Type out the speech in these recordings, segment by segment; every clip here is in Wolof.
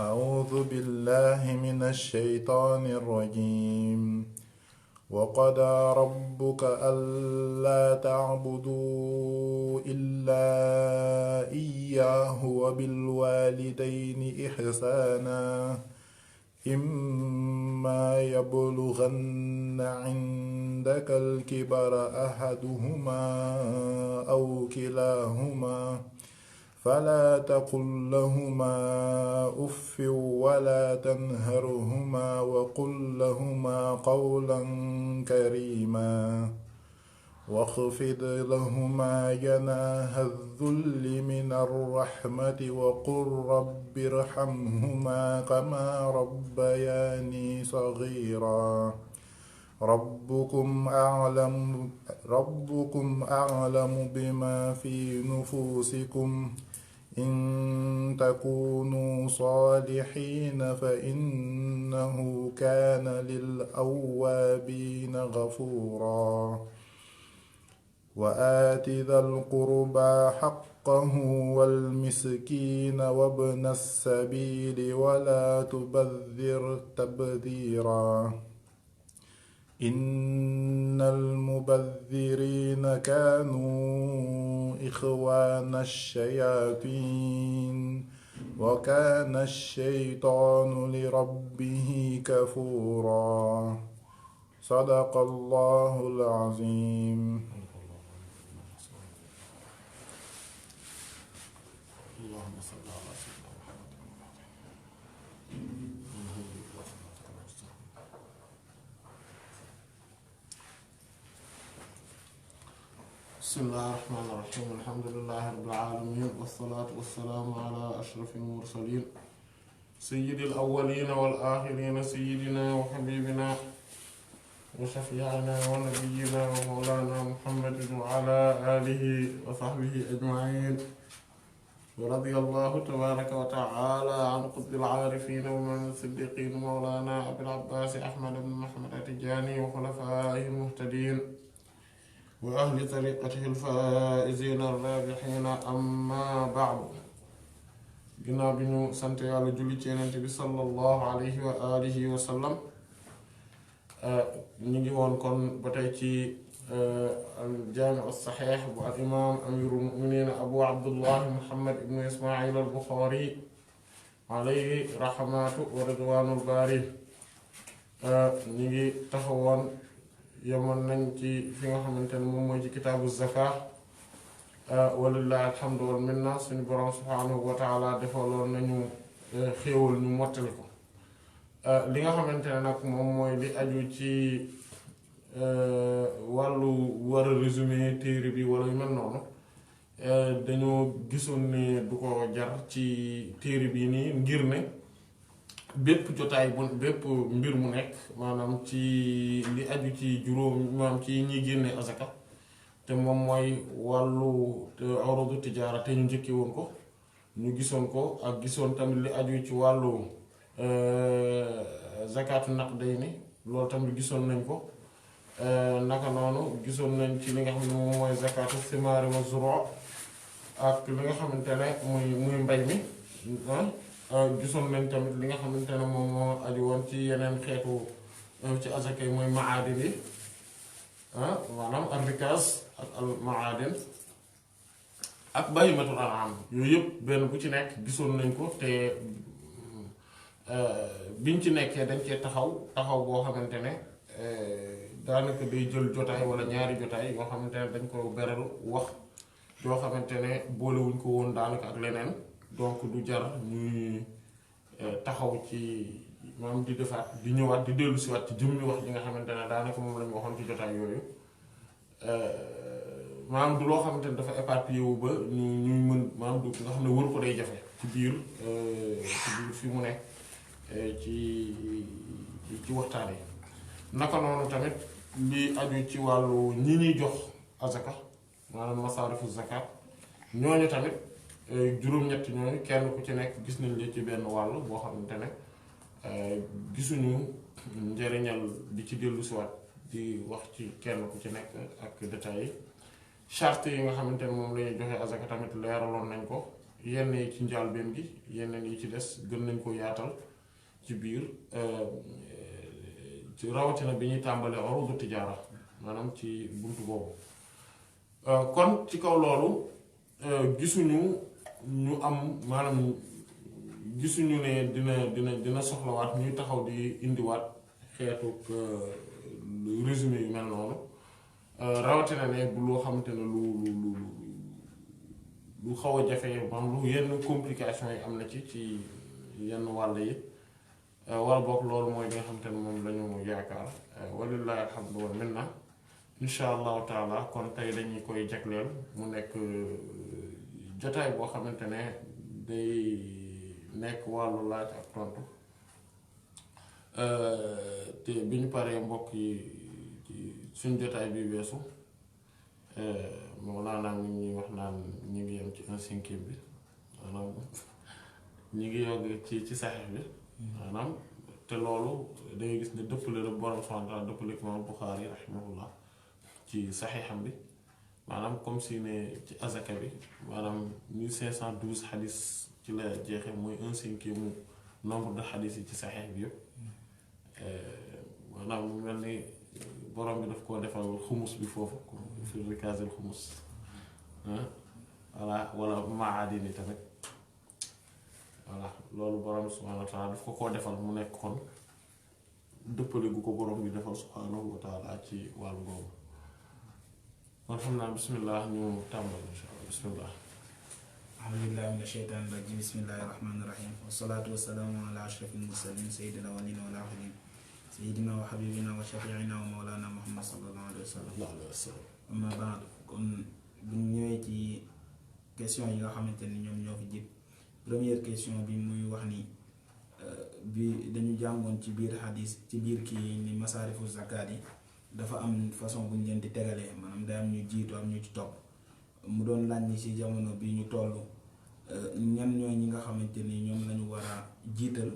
أعوذ بالله من الشيطان الرجيم وقضى ربك ألا تعبدوا إلا إياه وبالوالدين إحسانا إما يبلغن عندك الكبر أحدهما أو كلاهما فلا تقل لهما أف ولا تنهرهما وقل لهما قولا كريما واخفض لهما جناح الذل من الرحمة وقل رب ارحمهما كما ربياني صغيرا ربكم أعلم بما في نفوسكم إن تكونوا صالحين فإنه كان للأوابين غفورا وآت ذا القربى حقه والمسكين وابن السبيل ولا تبذر تبذيرا إن المبذرين كانوا إخوان الشياطين وكان الشيطان لربه كفورا صدق الله العظيم. بسم الله الرحمن الرحيم الحمد لله رب العالمين والصلاة والسلام على أشرف المرسلين سيد الأولين والآخرين سيدنا وحبيبنا وشفيعنا ونبينا ومولانا محمد وعلى آله وصحبه أجمعين ورضي الله تبارك وتعالى عن قطب العارفين ومن الصديقين مولانا أبي العباس أحمد بن محمد التجاني وخلفائه المهتدين وأهل طريقته الفائزين الرابحين أما بعد ginnaaw bi ñu sant yàlla julli ci Yonent bi sallallahu alayhi wa alihi wa sallam ñu ngi woon kon ba tey ci al-Jaami' as-Sahiih bu al imaam amirul mu'miniin Abu Abdullah Muhammad ibn Ismaa'il al-Bukhari alayhi rahmatu wa ridwaanul baari ñu ngi taxawoon yemoon nañ ci fi nga xamante ne moom mooy ci kitaabu zakaat walillahi alhamdu wal minna suñu borom subhaanahu wa taala defaloon nañu xéewal ñu mottali ko li nga xamante ne nag moom mooy li aju ci wàllu war a résumé téere bi wala yu mel noonu dañoo gisoon ne du ko jar ci téere bi nii ngir ne bépp jotaay bu bépp mbir mu nekk maanaam ci li aju ci juróom maanaam ci ñi génne azaka te moom mooy wàllu awradu tijaara te ñu njëkkee woon ko ñu gisoon ko ak gisoon tamit li aju ci wàllu zakatu naqdayni loolu tamit gisoon nañ ko naka noonu gisoon nañ ci li nga xam ne moom mooy zakatu simaari wa zuru ak li nga xamante ne muy mbay mi gisoon nañ tamit li nga xamante ne moom moo aju woon ci yeneen xeetu ci azaka yi mooy maadin yi maanaam ar-rikaaz ak al maadin ak bahimatul an'am yooyu yëpp benn bu ci nekk gisoon nañ ko te biñ ci nekkee dañ cee taxaw boo xamante ne daanaka day jël jotaay wala ñaari jotaay yoo xamante ne dañ ko beral wax yoo xamante ne boolewuñ ko woon daanaka ak leneen donc du jar ñuy taxaw ci maanaam di defaat di ñëwaat di dellu siwaat ci jëmmi wax ji nga xamante ne daanaka moom lañu waxoon ci jotaay yooyu maanaam du loo xamante ne dafa éparpillé wu ba ñuy mën maanaam du nga xam ne wër ko day jafe ci biir fi mu nekk ci waxtaan yi naka noonu tamit li aju ci wàllu ñi ñuy jox azaka maanaam masaarifu zakat ñooñu tamit juróom-ñett ñooñu kenn ku ci nekk gis nañ la ci benn wàll boo xamante ne gisuñu njëriñal di ci dellu siwaat di wax ci kenn ku ci nekk ak détails yi charte yi nga xamante ne moom lañuy joxe azaka tamit leeraloon nañ ko yenn yi ci njàlbéen gi yeneen yi ci des gën nañ ko yaatal ci biir ci rawatina bi ñuy tàmbalee urudu tijaara maanaam ci buntu boobu kon ci kaw loolu gisuñu ñu am maanaam gisuñu ne dina soxlawaat ñuy taxaw di indiwaat xeetu résumé yu mel noonu rawatina ne bu loo xamante ne lu xaw a jafe maanaam lu yenn complication yi am na ci yenn wàll yi wala boog loolu mooy li nga xamante ne moom la ñu yaakaar walillahi alhamdu wal minna insha allahu taala kon tey dañuy koy jagleel mu nekk jotaay boo xamante ne day nekk wàllu laaj ak tontu te bi ñu paree mbokk yi suñ jotaay bi weesu Mawlaana mi ñuy wax naan ñu ngi yem ci 1/5 bi maanaam ñu ngi yogg ci saxiix bi maanaam te loolu dangay gis ne dëppale la borom subhaanahu wa taala dëppale imaam Buxaari rahimahullah ci saxiixam bi maanaam comme si ne ci azaka bi maanaam 1512 xadis ci la jeexee mooy 1/5 mu nombre de xadis yi ci saxiix bi yëpp maanaam mu mel ni borom bi daf koo defal xumus bi foofu fi rikaasil xumus voilà wala maadini tamit voilà loolu borom subhaanahu wa taala daf ko koo defal mu nekk kon dëppale gu ko borom bi defal subhaanahu wa taala ci wàllu boobu kon xam naa bismillah ñu tàmbali insha allah bismillah alhamdulillahi mina sheytaani rajim bismillahi rahmaani rahim wasalaatu wasalaamu ala ashrafil mursalin sayyidina walina wal axirin sayyidina wa habibina wa shafiina wa mawlana muhammad sallallahu alayhi wa sallam amma baad kon bu ñu ñëwee ci question yi nga xamante ni ñoom ñoo fi jib première question bi muy wax ni bi dañu jàngoon ci biir hadis ci biir kii ni masaarifu zakat yi dafa am façon bu ñu leen di tegalee maanaam day am ñu jiitu am ñu ci topp mu doon laaj ni ci jamono bi ñu toll ñan ñooy ñi nga xamante ni ñoom lañu war a jiital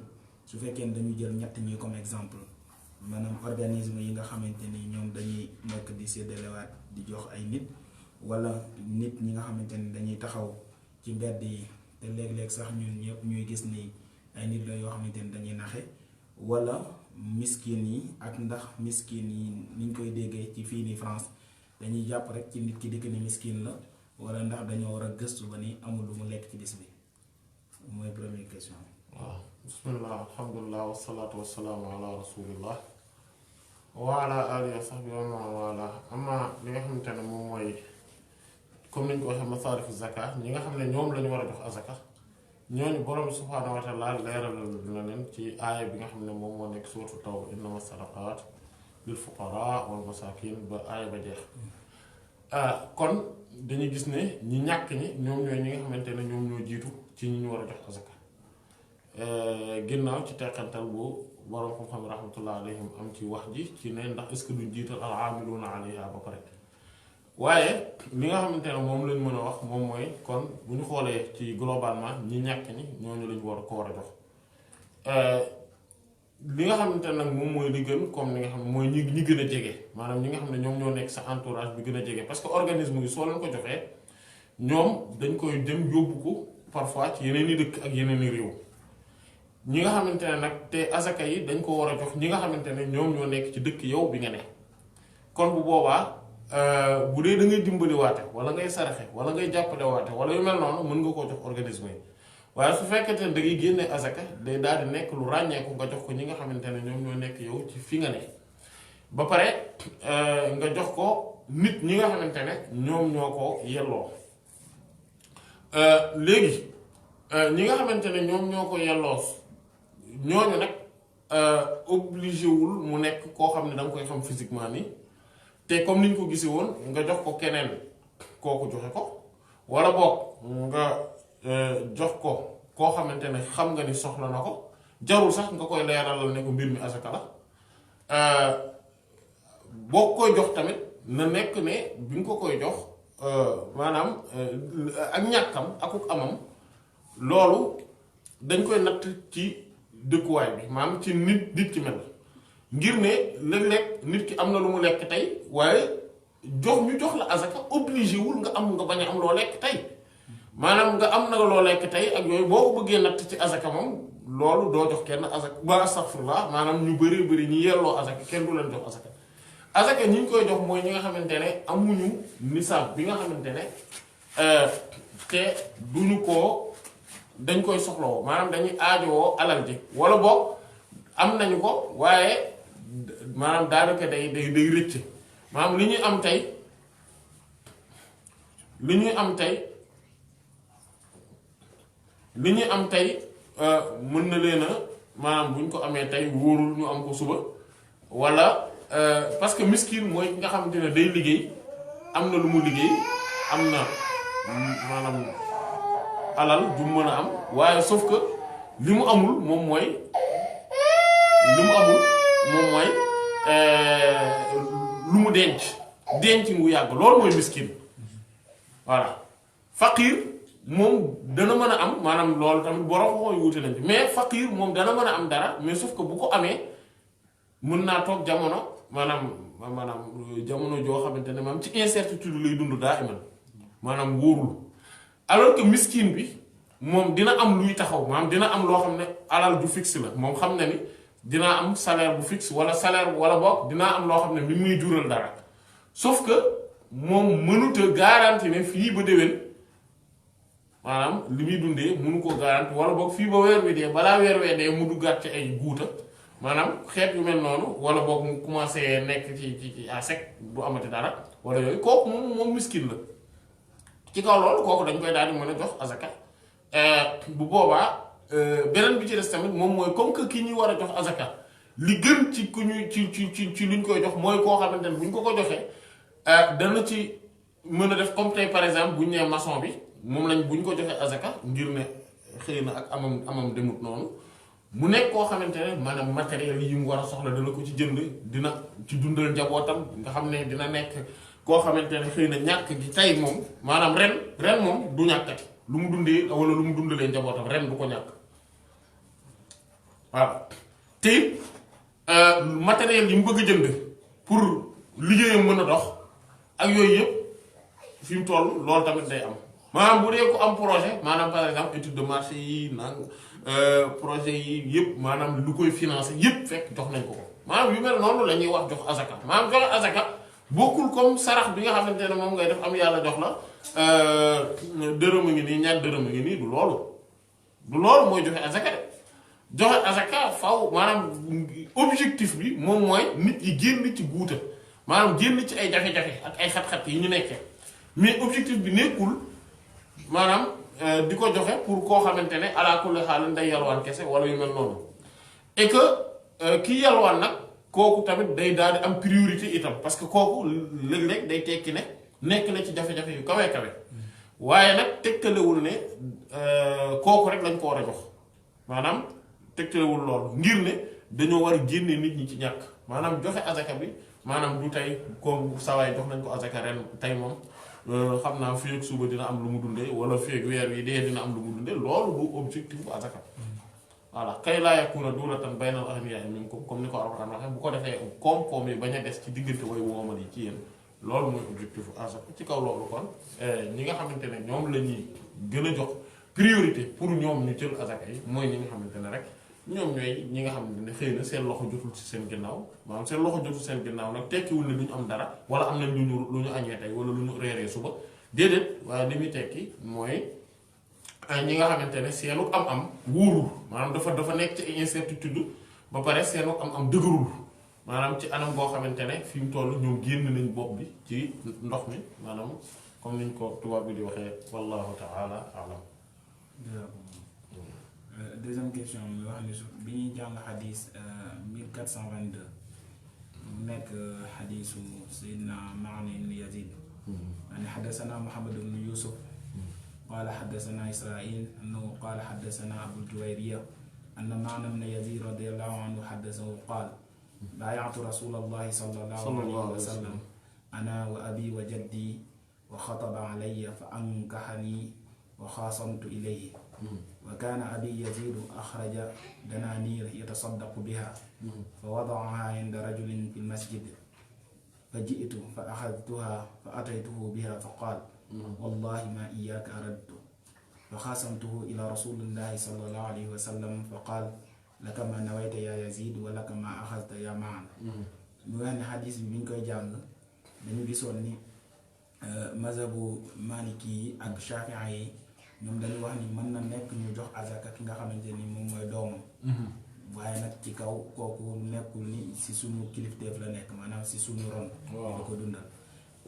su fekkee ne dañu jël ñett ñi comme exemple maanaam organisme yi nga xamante ni ñoom dañuy nekk di séddalewaat di jox ay nit wala nit ñi nga xamante ni dañuy taxaw ci mbedd yi te léeg-léeg sax ñun ñëpp ñuy gis ni ay nit la yoo xamante ni dañuy naxe wala miskin yi ak ndax miskin yi niñ koy déggee ci fii ni France dañuy jàpp rek ci nit ki dikk ni miskin la wala ndax dañoo war a gëstu ba ni amul lu mu lekk ci bis bi mooy première question. waaw bismillah alhamdulillah wasalaatu wasalaamu ala rasulillah wa ala alihi wa sahbihi wa man wala amma li nga xamante ne moom mooy comme niñ ko waxee masaarifu zakat ñi nga xam ne ñoom lañu war a jox azaka ñooñu borom subhaanahu wa taala leeral na leen ci aaya bi nga xam ne moom moo nekk suuratu tawba innama sadaqaat lil fuqaraa wal masaakin ba aaya ba jeex kon dañuy gis ne ñi ñàkk ñi ñoom ñooy ñi nga xamante ne ñoom ñoo jiitu ci ñi ñu war a jox azaka ginnaaw ci teqantal bu borom xam-xam rahmatullah alayhim am ci wax ji ci ne ndax est-ce que duñ jiital al aamiluuna alayha ba pare waaye li nga xamante ne moom lañ mën a wax moom mooy kon bu ñu xoolee ci globalement ñi ñàkk ñi ñooñu lañu war ko war a jox li nga xamante ne nag moom mooy li gën comme ni nga xam ne mooy ñi gën a jege maanaam ñi nga xam ne ñoom ñoo nekk sa entourage bi gën a jege parce que organisme yi soo leen ko joxee ñoom dañ koy dem yóbbu ko parfois ci yeneen i dëkk ak yeneen i réew ñi nga xamante ne nag te azaka yi dañ ko war a jox ñi nga xamante ne ñoom ñoo nekk ci dëkk yow bi nga ne kon bu boobaa bu dee da ngay dimbali waate wala ngay saraxe wala ngay jàppale waate wala yu mel noonu mën nga koo jox organisme yi waaye su fekkente ne da ngay génne azaka day daal di nekk lu ràññeeku nga jox ko ñi nga xamante ne ñoom ñoo nekk yow ci fi nga ne ba pare nga jox ko nit ñi nga xamante ne ñoom ñoo ko yelloo léegi ñi nga xamante ne ñoom ñoo ko yelloo ñooñu nag obligé wul mu nekk koo xam ne da nga koy xam physiquement nii te comme niñ ko gisee woon nga jox ko keneen kooku joxe ko wala boog nga jox ko koo xamante ne xam nga ni soxla na ko jarul sax nga koy leeralal ne ko mbir mi asaka la boo koy jox tamit na nekk ne bi nga ko koy jox maanaam ak ñàkkam akuk amam loolu dañ koy natt ci dëkkuwaay bi maanaam ci nit ki mel ngir ne léeg-léeg nit ki am na lu mu lekk tey waaye ñu jox la azaka obligé wul nga bañ a am loo lekk tey maanaam nga am na loo lekk tey ak yooyu boo ko bëggee natt ci azaka moom loolu doo jox kenn azaka ba astaghfirullah maanaam ñu bëri ñi yelloo azaka kenn du leen jox azaka azaka ñi ñu koy jox mooy ñi nga xamante ne amuñu nisaab bi nga xamante ne te duñu ko dañ koy soxlawoo maanaam dañuy aajowoo alal ji wala boog am nañu ko waaye maanaam daanaka day rëcc maanaam li ñuy am tey li ñuy am tey mën na leen a maanaam bu ñu ko amee tey wóorul ñu am ko suba wala parce que miskin mooy nga xamante ne day liggéey am na lu mu liggéey am na maanaam alal ju mën a am waaye sauf que li mu amul moom mooy lu mu denc mu yàgg loolu mooy miskin voilà faqir moom dana mën a am maanaam loolu tamit borom xooy wuute nañ ci mais faqir moom dana mën a am dara mais sauf que bu ko amee mën naa toog jamono maanaam jamono joo xamante ne maanaam ci incertitude lay dund daa iman maanaam wóorul alors que miskin bi moom dina am luy taxaw maanaam dina am loo xam ne alal ju fixe la moom xam na ni dinaa am salaire bu fixe wala salaire wala boog dinaa am loo xam ne mi muy jural dara sauf que moom mënut a garanti ne fii ba déwén maanaam li muy dundee mënu ko garanti wala boog fii ba weer wi dee balaa weer wee dee mu duggaat ci ay guuta maanaam xeet yu mel noonu wala boog mu commencé nekk ci à sec du amati dara wala yooyu kooku moom miskin la ci kaw loolu kooku dañ koy daal di mën a jox azaka bu boobaa beneen bi ci des tamit moom mooy comme que ki ñuy war a jox azaka li gën ci ku ñuy ci luñ koy jox mooy koo xamante ne bu ñu ko joxee dana ci mën a def comme tey par exemple bu ñu nee maçon bi moom lañ bu ñu ko joxee azaka ngir ne xëy na ak amam demut noonu mu nekk koo xamante ne maanaam matériel yi mu war a soxla dana ko ci jënd dina ci dundal njabootam nga xam ne dina nekk koo xamante ne xëy na ñàkk gi tey moom maanaam ren moom du ñàkkati lu mu dundee wala lu mu dundalee njabootam ren du ko ñàkk waaw te matériel yi mu bëgg a jënd pour liggéeyam mën a dox ak yooyu yëpp fi mu toll loolu tamit day am maanaam bu dee ko am projet maanaam par exemple étude de marché yi nang projet yi yëpp maanaam lu koy financer yëpp fekk jox nañ ko maanaam yu mel noonu la ñuy wax jox azaka maanaam joxe azaka bokkul comme sarax bi nga xamante ne moom ngay def am yàlla jox la dërëm a ngi nii ñaar dërëm a ngi nii du loolu mooy joxe azaka de joxe azaka faw maanaam objectif bi moom mooy nit yi génn ci guuta maanaam génn ci ay jafe-jafe ak ay xat-xat yi ñu nekkee mais objectif bi nekkul maanaam di ko joxe pour koo xamante ne ala kulli xaal day yalwaan kese wala yu mel noonu et que kii yalwaan nag kooku tamit day daal di am priorité itam parce que kooku léeg-léeg day tekki ne nekk na ci jafe-jafe yu kawe kawe waaye nag tegtalewul ne kooku rek lañ ko war a jox maanaam tegtalewul loolu ngir ne dañoo war a génne nit ñi ci ñàkk maanaam joxe azaka bi maanaam du tey comme sawaay jox nañ ko azaka ren tey moom xam naa fii ak suba dina am lu mu dundee wala fii ak weer wi dee dina am lu mu dundee loolu du objectif bu azaka voilà kay laa yakuna duulatan baynal aghniyaa minkum comme ni ko Alxuraan waxee bu ko defee koom-koom yi bañ a des ci diggante way woomal yi ci yéen loolu mooy objectif bu azaka ci kaw loolu kon ñi nga xamante ne ñoom la ñuy gën a jox priorité pour ñoom ñu jël azaka yi mooy ñi nga xamante ne rek ñoom ñooy ñi nga xamante ne xëy na seen loxo jotul ci seen ginnaaw maanaam seen loxo jotul seen ginnaaw nag tekkiwul ne du ñu am dara wala am nañ lu ñu añee tey wala lu ñu reeree suba déedéet waaye li muy tekki mooy ñi nga xamante ne seenu am wóorul maanaam dafa nekk ci incertitude ba pare seenu am dëgërul maanaam ci anam boo xamante ne fi mu toll ñoom génn nañ bopp bi ci ndox mi maanaam comme niñ ko tubaab bi di waxee wallahu taala alam. Deuxième question bi wax ni bi ñuy jàng xadis 1422 mu nekk xadisu Seydina Ma'n ibn Yazid ani xaddasana Muhammad ibn Yusuf qaala xaddasana Israil annahu qaala xaddasana Abu Juwayriya anna Ma'n ibn Yazid radiyallahu anhu xaddasahu qaal baayatu rasulallahi sallallahu alayhi wa sallam ana wa abi wa jaddi wa xataba alayya fa ankahani wa xaasamtu ilayhi وكان أبي يزيد أخرج دنانير يتصدق بها فوضعها عند رجل في المسجد فجئت فأخذتها فأتيته بها فقال والله ما إياك أردت fa xaasamtuhu ila rasulillahi sallallahu alayhi wa sallam fa qaal laka ma nawayta ya Yazid wa laka ma axasta ya Maan. ñu wax ne xadis bi ñu koy jàng dañu gisoon ni mazhabu maliki yi ak shafii yi ñoom dañu wax ni mën na nekk ñu jox azaka ki nga xamante ni moom mooy doomam. waaye nag ci kaw kooku nekkul ni si sunu kilifteef la nekk maanaam si sunu ron. di ko dundal.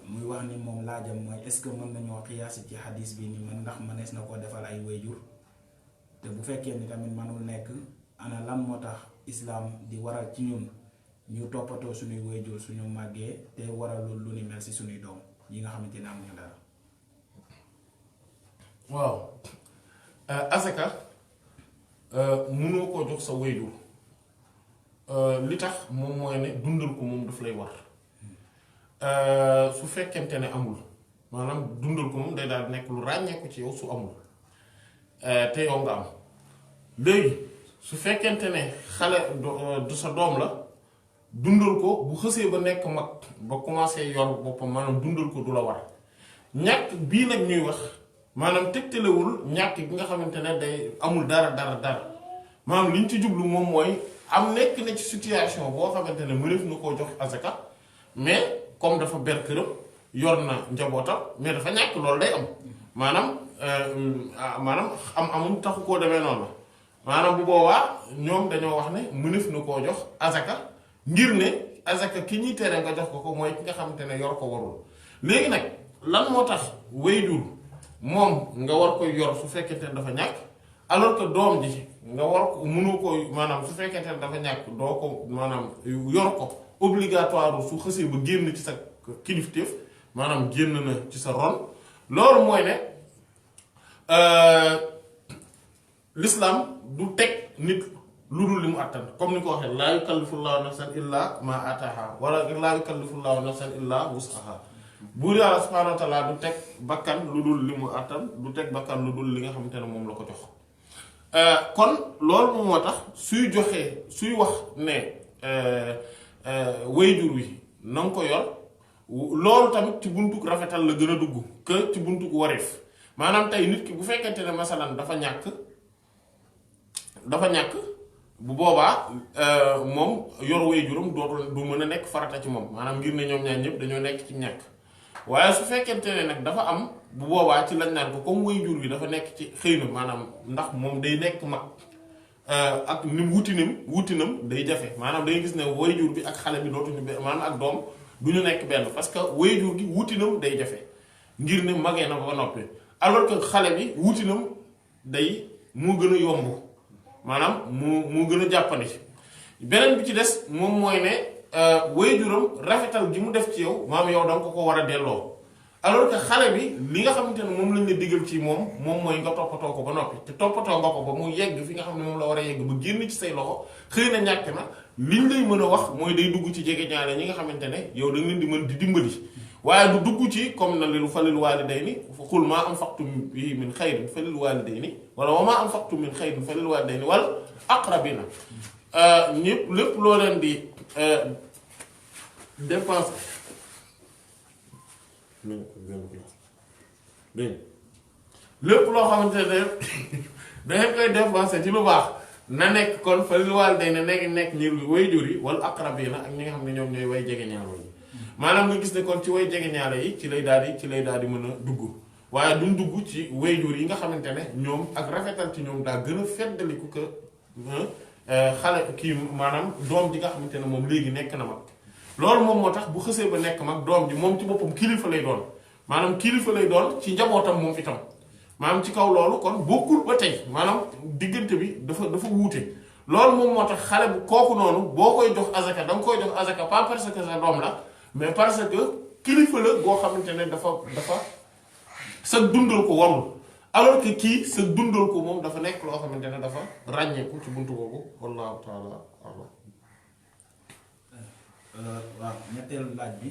muy wax ni moom laajam mooy est-ce que mën nañoo xiyaasi ci xadis bi ni man ndax mënees na koo defal ay wayjur te bu fekkee ni tamit manul nekk ana lan moo tax islaam di waral ci ñun ñu toppatoo suñuy wayjur suñu màggee te waralul lu ni mel si suñuy doom yi nga xamante ne amuñu dara. waaw asaka mënoo koo jox sa wayjur li tax moom mooy ne dundal ko moom daf lay war su fekkente ne amul maanaam dundal ko moom day daal nekk lu ràññeeku ci yow su amul te yow nga am léegi su fekkente ne xale du sa doom la dundal ko bu xësee ba nekk mag ba commencé yor boppam maanaam dundal ko du la war ñàkk bii nag ñuy wax maanaam tegtalewul ñàkk gi nga xamante ne day amul dara maanaam li ñu ci jublu moom mooy am nekk na ci situation boo xamante ne mëneef na koo jox azaka mais comme dafa ber këram yor na njabootam mais dafa ñàkk loolu day am maanaam amum taxu koo demee noonu la maanaam bu boobaa ñoom dañoo wax ne mëneef na koo jox azaka ngir ne azaka ki ñuy tere nga jox ko mooy ki nga xamante ne yor ko warul léegi nag lan moo tax wayjur moom nga war koy yor su fekkente ne dafa ñàkk alors que doom ji nga war ko mënoo ko maanaam su fekkente ne dafa ñàkk doo ko maanaam yor ko obligatoire su xësee ba génn ci sa kilifteef maanaam génn na ci sa ron loolu mooy ne l'islam du teg nit lu dul li mu àttan comme ni ko waxee laa yukallifullahu nafsan illa ma ataha wala laa yukallifullahu nafsan illa wusaha buur yàlla subhanahu wa taala du teg bakkan lu dul li mu àttan du teg bakkan lu dul li nga xamante ne moom la ko jox kon loolu moom moo tax suy joxee suy wax ne wayjur wi na nga ko yor loolu tamit ci buntuk rafetal la gën a dugg que ci buntuk wareef maanaam tey nit ki bu fekkente ne masalan dafa ñàkk bu boobaa moom yor wayjuram dootul du mën a nekk farata ci moom maanaam ngir ne ñoom ñaar ñëpp dañoo nekk ci ñàkk waaye su fekkente ne nag dafa am bu boobaa ci lañ naan ko comme wayjur bi dafa nekk ci xëy na maanaam ndax moom day nekk mag ak ni wutinam day jafe maanaam day gis ne wayjur bi ak xale bi dootuñu benn maanaam ak doom du ñu nekk benn parce que wayjur gi wutinam day jafe ngir ne magee na ba noppi alors que xale bi wutinam day moo gën a yomb maanaam moo gën a jàppandi beneen bi ci des moom mooy ne wayjuram rafetal gi mu def ci yow maam yow danga ko war a delloo alors que xale bi li nga xamante ne moom lañ la digal ci moom mooy nga toppatoo ko ba noppi te toppatoo nga ko ba mu yegg fi nga xam ne moom la war a yegg ba génn ci say loxo xëy na ñàkk na liñ lay mën a wax mooy day dugg ci jege ñaare ñi nga xamante ne yow da nga leen di mën di dimbali waaye du dugg ci comme na lilu falil waalidayni xul maa anfaqtum bihi min xayrin falil waalidayni wala wa maa anfaqtum min xayrin falil waalidayni wal aqrabina ñëpp lépp loo leen di dépense lépp loo xamante ne dangeen koy dépensé ci lu baax na nekk kon falil waalidayni nekk ñi wayjur yi wal aqrabina ak ñi nga xam ne ñoom ñooy way jege ñaar yi maanaam nga gis ne kon ci way jege ñaare yi ci lay daal di mën a dugg waaye duñ dugg ci wayjur yi nga xamante ne ñoom ak rafetal ci ñoom daa gën a feddaliku que xale kii maanaam doom ji nga xamante ne moom léegi nekk na mag loolu moom moo tax bu xësee ba nekk mag doom ji moom ci boppam kilifa lay doon maanaam kilifa lay doon ci njabootam moom itam maanaam ci kaw loolu kon bokkul ba tey maanaam diggante bi dafa wuute loolu moom moo tax xale bu kooku noonu boo koy jox azaka da nga koy jox azaka pas parce que sa doom la mais parce que kilifa la boo xamante ne dafa sa dundal ko warul alors que kii sa dundal ko moom dafa nekk loo xamante ne dafa ràññeeku ci buntu boobu wallahu taala alam. waaw ñetteelu laaj bi.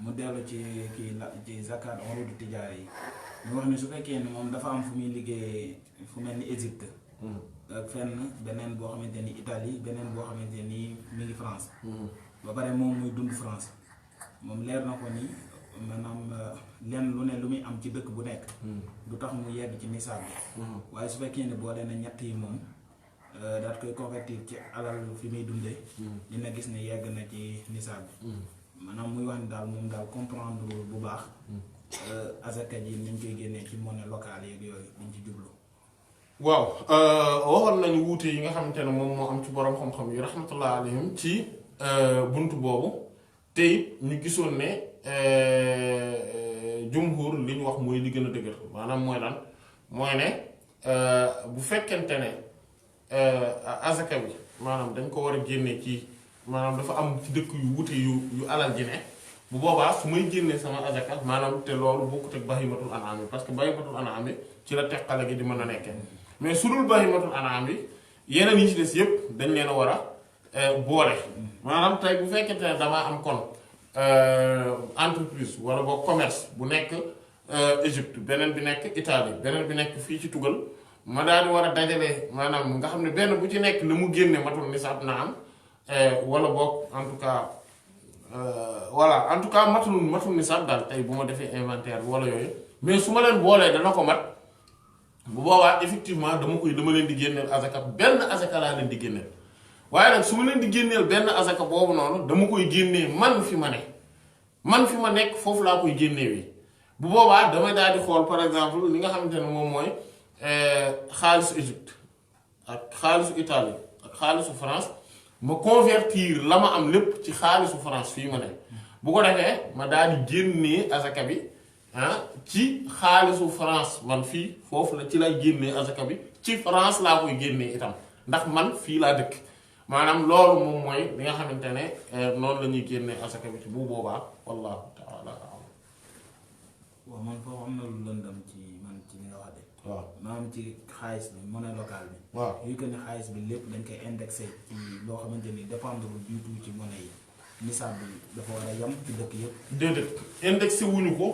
mu dellu ci ci zakat urudu tijaara yi. ñu wax ni su fekkee ni moom dafa am fu muy liggéey fu mel ni Égypte. ak fenn beneen boo xamante ni Italie beneen boo xamante ni mi ngi France. ba pare moom muy dund France moom leer na ko ni maanaam lenn lu ne lu muy am ci dëkk bu nekk du tax mu yegg ci nisaab bi waaye su fekkee ne boole na ñett yi moom daat koy convertir ci alal fi muy dundee dina gis ne yegg na ci nisaab bi maanaam muy wax ni daal moom daal comprendre bu baax azaka ji niñ koy génnee ci monnaie locale yeeg yooyu liñ ci jublu waaw waxoon nañu wuute yi nga xamante ne moom moo am ci borom xam-xam yi rahmatullah alayhim ci buntu boobu te it ñu gisoon ne jumhur li ñu wax mooy li gën a dëgër maanaam mooy lan mooy ne bu fekkente ne azaka bi maanaam dañ ko war a génne ci maanaam dafa am ci dëkk yu wuute yu alal ji ne bu boobaa su may génnee sama azaka maanaam te loolu bokkut ak bahimatul an'am bi parce que bahimatul an'am bi ci la teqale gi di mën a nekkee mais su dul bahimatul an'am bi yeneen yi ci des yépp dañ leen a war a boole maanaam tey bu fekkente ne damaa am kon entreprise wala boo commerce bu nekk Égypte beneen bi nekk Italie beneen bi nekk fii ci tugal ma daal di war a dajale maanaam nga xam ne benn bu ci nekk la mu génne matul nisaab na am wala boog en tout cas voilà en tout cas matul nisaab daal tey bu ma defee inventaire bi wala yooyu mais su ma leen boolee dana ko mat bu boobaa effectivement dama leen di génneel azaka benn azaka laa leen di génneel waaye nag su ma leen di génneel benn azaka boobu noonu dama koy génnee man fi ma nekk foofu laa koy génnewee bu boobaa damay daal di xool par exemple li nga xamante ne moom mooy xaalisu Égypte ak xaalisu Italie ak xaalisu France ma convertir la ma am lépp ci xaalisu France fii ma ne bu ko defee ma daal di génnee azaka bi ci xaalisu France man fii foofu la ci lay génnee azaka bi ci France laa koy génnee itam ndax man fii laa dëkk maanaam loolu moom mooy li nga xamante ne noonu la ñuy génnee asaka bi ci bu boobaa wallahu taala alam. waaw man foofu am na lu lëndam ci man ci li nga wax de. waaw maanaam ci xaalis bi monnaie locale bi. waaw yu que ne xaalis bi lépp dañ koy indexé ci loo xamante ni dépendre du tout ci monnaie yi nisaab bi dafa war a yem ci dëkk yëpp. déedéet indexé wuñu ko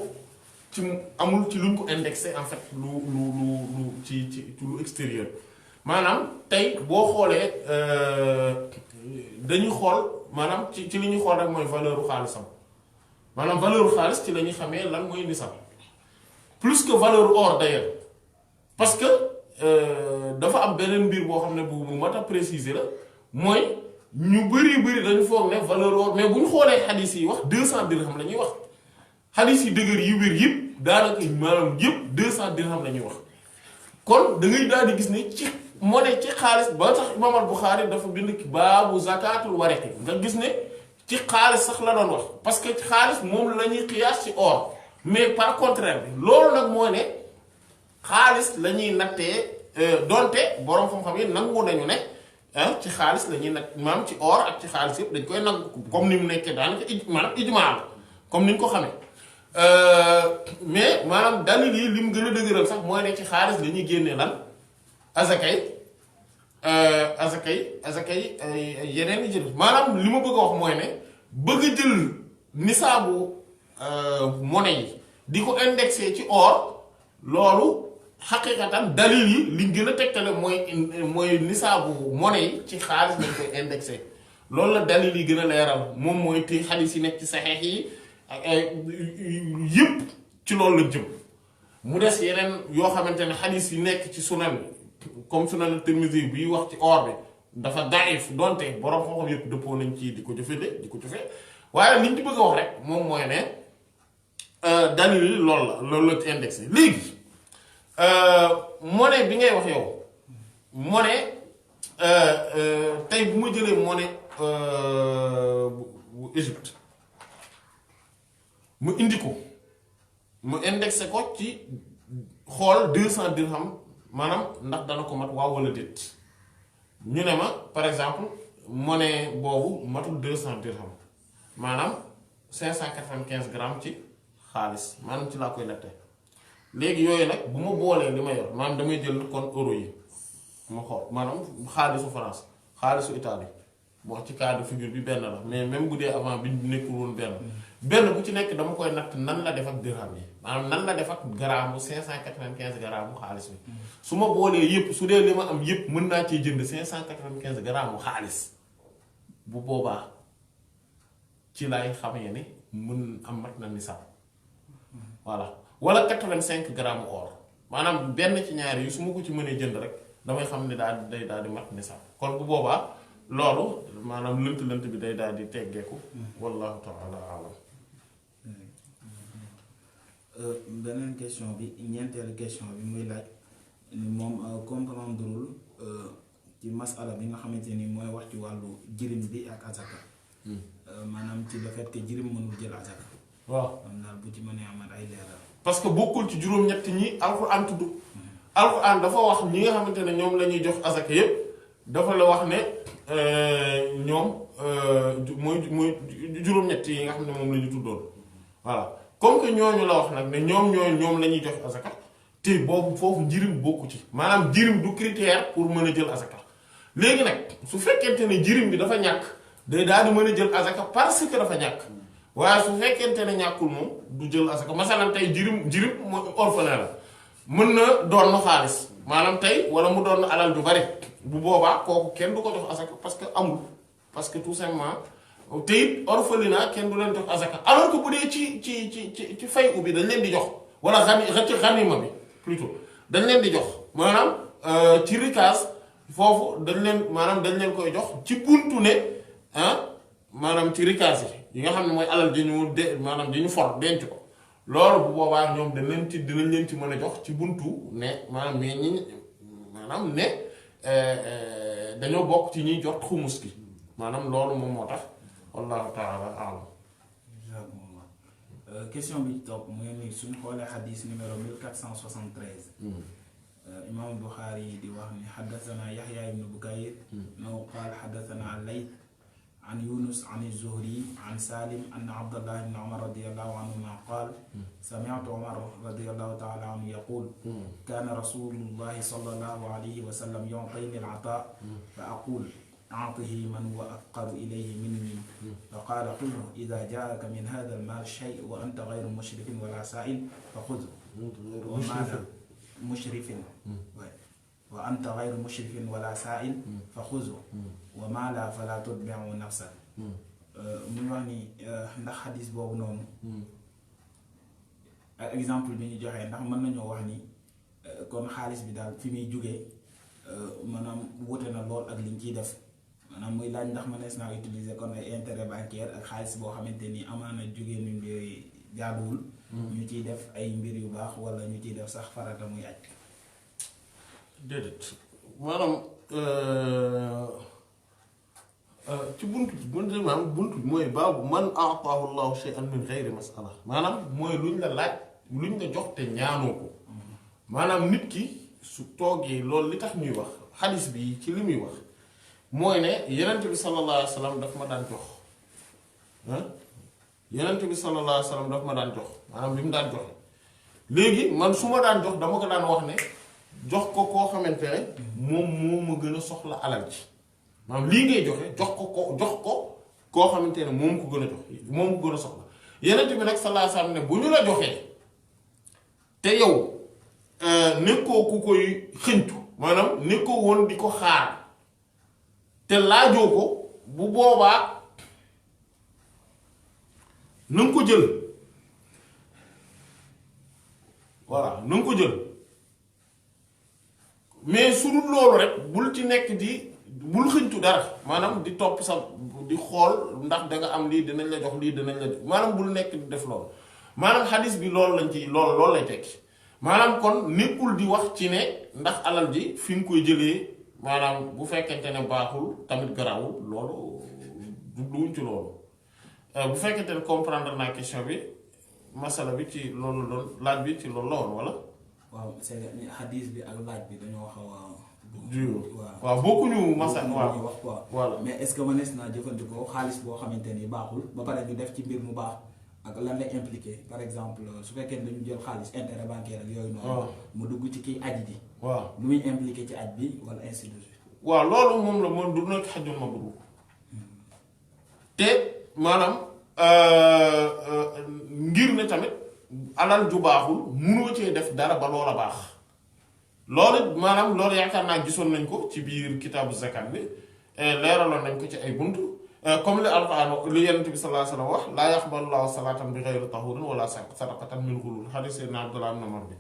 ci amul ci luñ ko indexé en fait lu ci lu extérieur. maanaam tey boo xoolee dañuy xool maanaam ci li ñuy xool rek mooy valeur u xaalisam maanaam valeur u xaalis ci la ñuy xamee lan mooy nisab plus que valeur or d'ailleurs parce que dafa am beneen mbir boo xam ne bu mat a préciser la mooy ñu bëri dañu foog ne valeur or mais bu ñu xoolee xadis yi wax 200 dirham la ñuy wax xadis yi dëgër yi wér yëpp daanaka maanaam yëpp 200 dirham la ñuy wax kon da ngay daal di gis ne ci monnaie ci xaalis ba tax Imam al-Bukhari dafa bind baabu zakatul waraqi nga gis ne ci xaalis sax la doon wax parce que ci xaalis moom la ñuy xiyaas ci or mais par contraire bi loolu nag moo ne xaalis la ñuy nattee donte boroom xam-xam yi nangu nañu ne ci xaalis la ñuy natt maanaam ci or ak ci xaalis yëpp dañ koy nangu comme ni mu nekkee daanaka maanaam ijmaa la comme ni ñu ko xamee mais maanaam dalil yi li mu gën a dëgëral sax mooy ne ci xaalis la ñuy génnee lan azakay yeneen yi jël maanaam li ma bëgg a wax mooy ne bëgg a jël nisaabu monnaie yi di ko indexé ci or loolu xaqiqatan dalil yi liñ gën a tegtale mooy nisaabu monnaie yi ci xaalis lañ koy indexé loolu la dalil yi gën a leeral moom mooy te xadiis yi nekk ci saxeex yi ak yëpp ci loolu la jëm mu des yeneen yoo xamante ne xadiis yi nekk ci sunan comme sunan Tirmidhi bi wax ci or bi dafa daif donte borom xam-xam yëpp dëppoo nañ ci di ko jëfee waaye liñ ci bëgg a wax rek moom mooy ne dalil yi loolu la ci indexé léegi monnaie bi ngay wax yow monnaie tey bu ma jëlee monnaie bu Égypte mu indi ko mu indexé ko ci xool 200 dirham maanaam ndax dana ko mat waaw wala déet ñu ne ma par exemple monnaie boobu matul 200 dirham maanaam 595 grammes ci xaalis maanaam ci laa koy natte léegi yooyu nag bu ma boolee li ma yor maanaam damay jël kon euro yi ma xool maanaam xaalisu France xaalisu Italie bon ci cas de figure bi benn la mais même bu dee avant bi nekkul woon benn bu ci nekk dama koy natt nan la def ak dirham yi maanaam nan la def ak garaamu 595 garaamu xaalis bi su ma boolee yëpp su dee li ma am yëpp mën naa cee jënd 595 garaamu xaalis bu boobaa ci lay xamee ne mën am mat na nisaab voilà wala 85 grammes or maanaam benn ci ñaar yi su ma ko ci mënee jënd rek damay xam ne daal di mat nisaab kon bu boobaa loolu maanaam lënt bi day daal di teggeeku wallahu taala alam beneen question bi ñeenteelu question bi muy laaj ni moom comprendrewul ci masala bi nga xamante ni mooy wax ci wàllu jirim bi ak azaka maanaam ci le fait que jirim mënul jël azaka waaw am daal bu ci mënee amat ay leeral parce que bokkul ci juróom-ñett ñi alxuraan tudd alxuraan dafa wax ñi nga xamante ne ñoom la ñuy jox azaka yépp dafa la wax ne ñoom mooy juróom-ñett yi nga xam ne moom la ñu tuddoon voilà comme que ñooñu la wax nag ne ñoom la ñuy jox azaka te boobu foofu njirim bokku ci maanaam jirim du critère pour mën a jël azaka léegi nag su fekkente ne jirim bi dafa ñàkk day daal di mën a jël azaka parce que dafa ñàkk waaye su fekkente ne ñàkkul moom du jël asaka masalan tey jirim mooy orphelin la mën na doon xaalis maanaam tey wala mu doon alal ju bari bu boobaa kooku kenn du ko jox asaka parce que amul parce que tout simplement te it orphelinat kenn du leen jox asaka alors que bu dee ci fay u bi dañ leen di jox wala ci xanima bi plutôt dañ leen di jox maanaam ci rikaas foofu dañ leen koy jox ci buntu ne maanaam ci rikaas yi nga xam ne mooy alal ji ñu maanaam ji ñu for denc ko loolu bu boobaa ñoom dinañ leen ci mën a jox ci buntu ne maanaam mais ñi maanaam ne dañoo bokk ci ñuy jot xumus gi maanaam loolu moom moo tax wallahu taala alam question bi topp mu ngi nii suñu xoolee xadis numéro 1473 imam Buxaari yi di wax ni xaddathana Yaxya ibnu Bukayr naw qaal xaddathana Layth عن يونس عن الزهري عن سالم أن عبد الله بن عمر رضي الله عنهما قال سمعت عمر رضي الله تعالى عنه يقول كان رسول الله صلى الله عليه وسلم يعطيني العطاء فأقول أعطه من هو أفقر إليه مني فقال خذه إذا جاءك من هذا المال شيء وأنت غير مشرف ولا سائل فخذه مشرف وأنت غير مشرف ولا سائل فخذه وما لا فلا تتبعه نفسك muy wax ni ndax xadis boobu noonu ak exemple bi ñu joxee ndax mën nañoo wax ni kon xaalis bi daal fi muy jógee maanaam wute na lool ak liñ ciy def maanaam muy laaj ndax mënees naa utiliser kon ay intérêt bancaire ak xaalis boo xamante ni amaana jógee ni mbir jaaduwul ñu ciy def ay mbir yu baax wala ñu ciy def sax farata muy aj déedéet maanaam ci buntu bi mooy baabu man ataahu llahu shay'an min ghayri mas'ala maanaam mooy luñ la laaj luñ la jox te ñaanoo ko maanaam nit ki su toogee loolu li tax ñuy wax xadis bi ci li muy wax mooy ne yenent bi sallallahu alayhi wa sallam daf ma daan jox yenent bi sallallahu alayhi wa sallam daf ma daan jox maanaam li mu daan joxe léegi man su ma daan jox dama ko daan wax ne jox ko koo xamante ne moom moo ma gën a soxla alal ji maanaam lii ngay joxe jox ko koo xamante ne moom ko gën a jox moom ko gën a soxla yenent bi nag sallallahu alayhi wa sallam ne bu ñu la joxee te yow nekkoo ku koy xëñtu maanaam nekkoo woon di ko xaar te laajoo ko bu boobaa na nga ko jël voilà na nga ko jël mais su dul loolu rek bul ci nekk di bul xëñtu dara maanaam di topp sa di xool ndax danga am lii dinañ la jox lii dinañ la maanaam bul nekk di def loolu maanaam xadis bi loolu lañ ci loolu lay tekki maanaam kon nekkul di wax ci ne ndax alal ji fi nga koy jëlee maanaam bu fekkente ne baaxul tamit garawul loolu duñ ci loolu bu fekkente ne comprendre naa question bi masala bi ci loolu doon laaj bi ci loolu la woon wala. waaw c'est hadith bi ak laaj bi dañoo xaw a. waaw bokkuñu masala waaw wax quoi. voilà mais est-ce que mënees naa jëfandikoo xaalis boo xamante ni baaxul ba pare ñu def ci mbir mu baax ak lan lay impliqué par exemple su fekkee ne dañu jël xaalis intérêt bancaire ak yooyu noonu. mu dugg ci kii aj ji. waaw lu muy impliqué ci aj bi wala ainsi de suite. waaw loolu moom la moom du nekk xajul ma dugg te maanaam ngir ne tamit alal ju baaxul munoo cee def dara ba loola baax loolu maanaam loolu yaakaar naa gisoon nañ ko ci biir kitaabu zakat bi leeraloon nañ ko ci ay buntu comme li alquran li yonent bi sallallahu alayhi wa sallam wax laa yaqbalu llaahu salaatan bi ghayri tahuurin wala sadaqatan min ghuluul xadiis Seydina Abdullah ibn Umar bi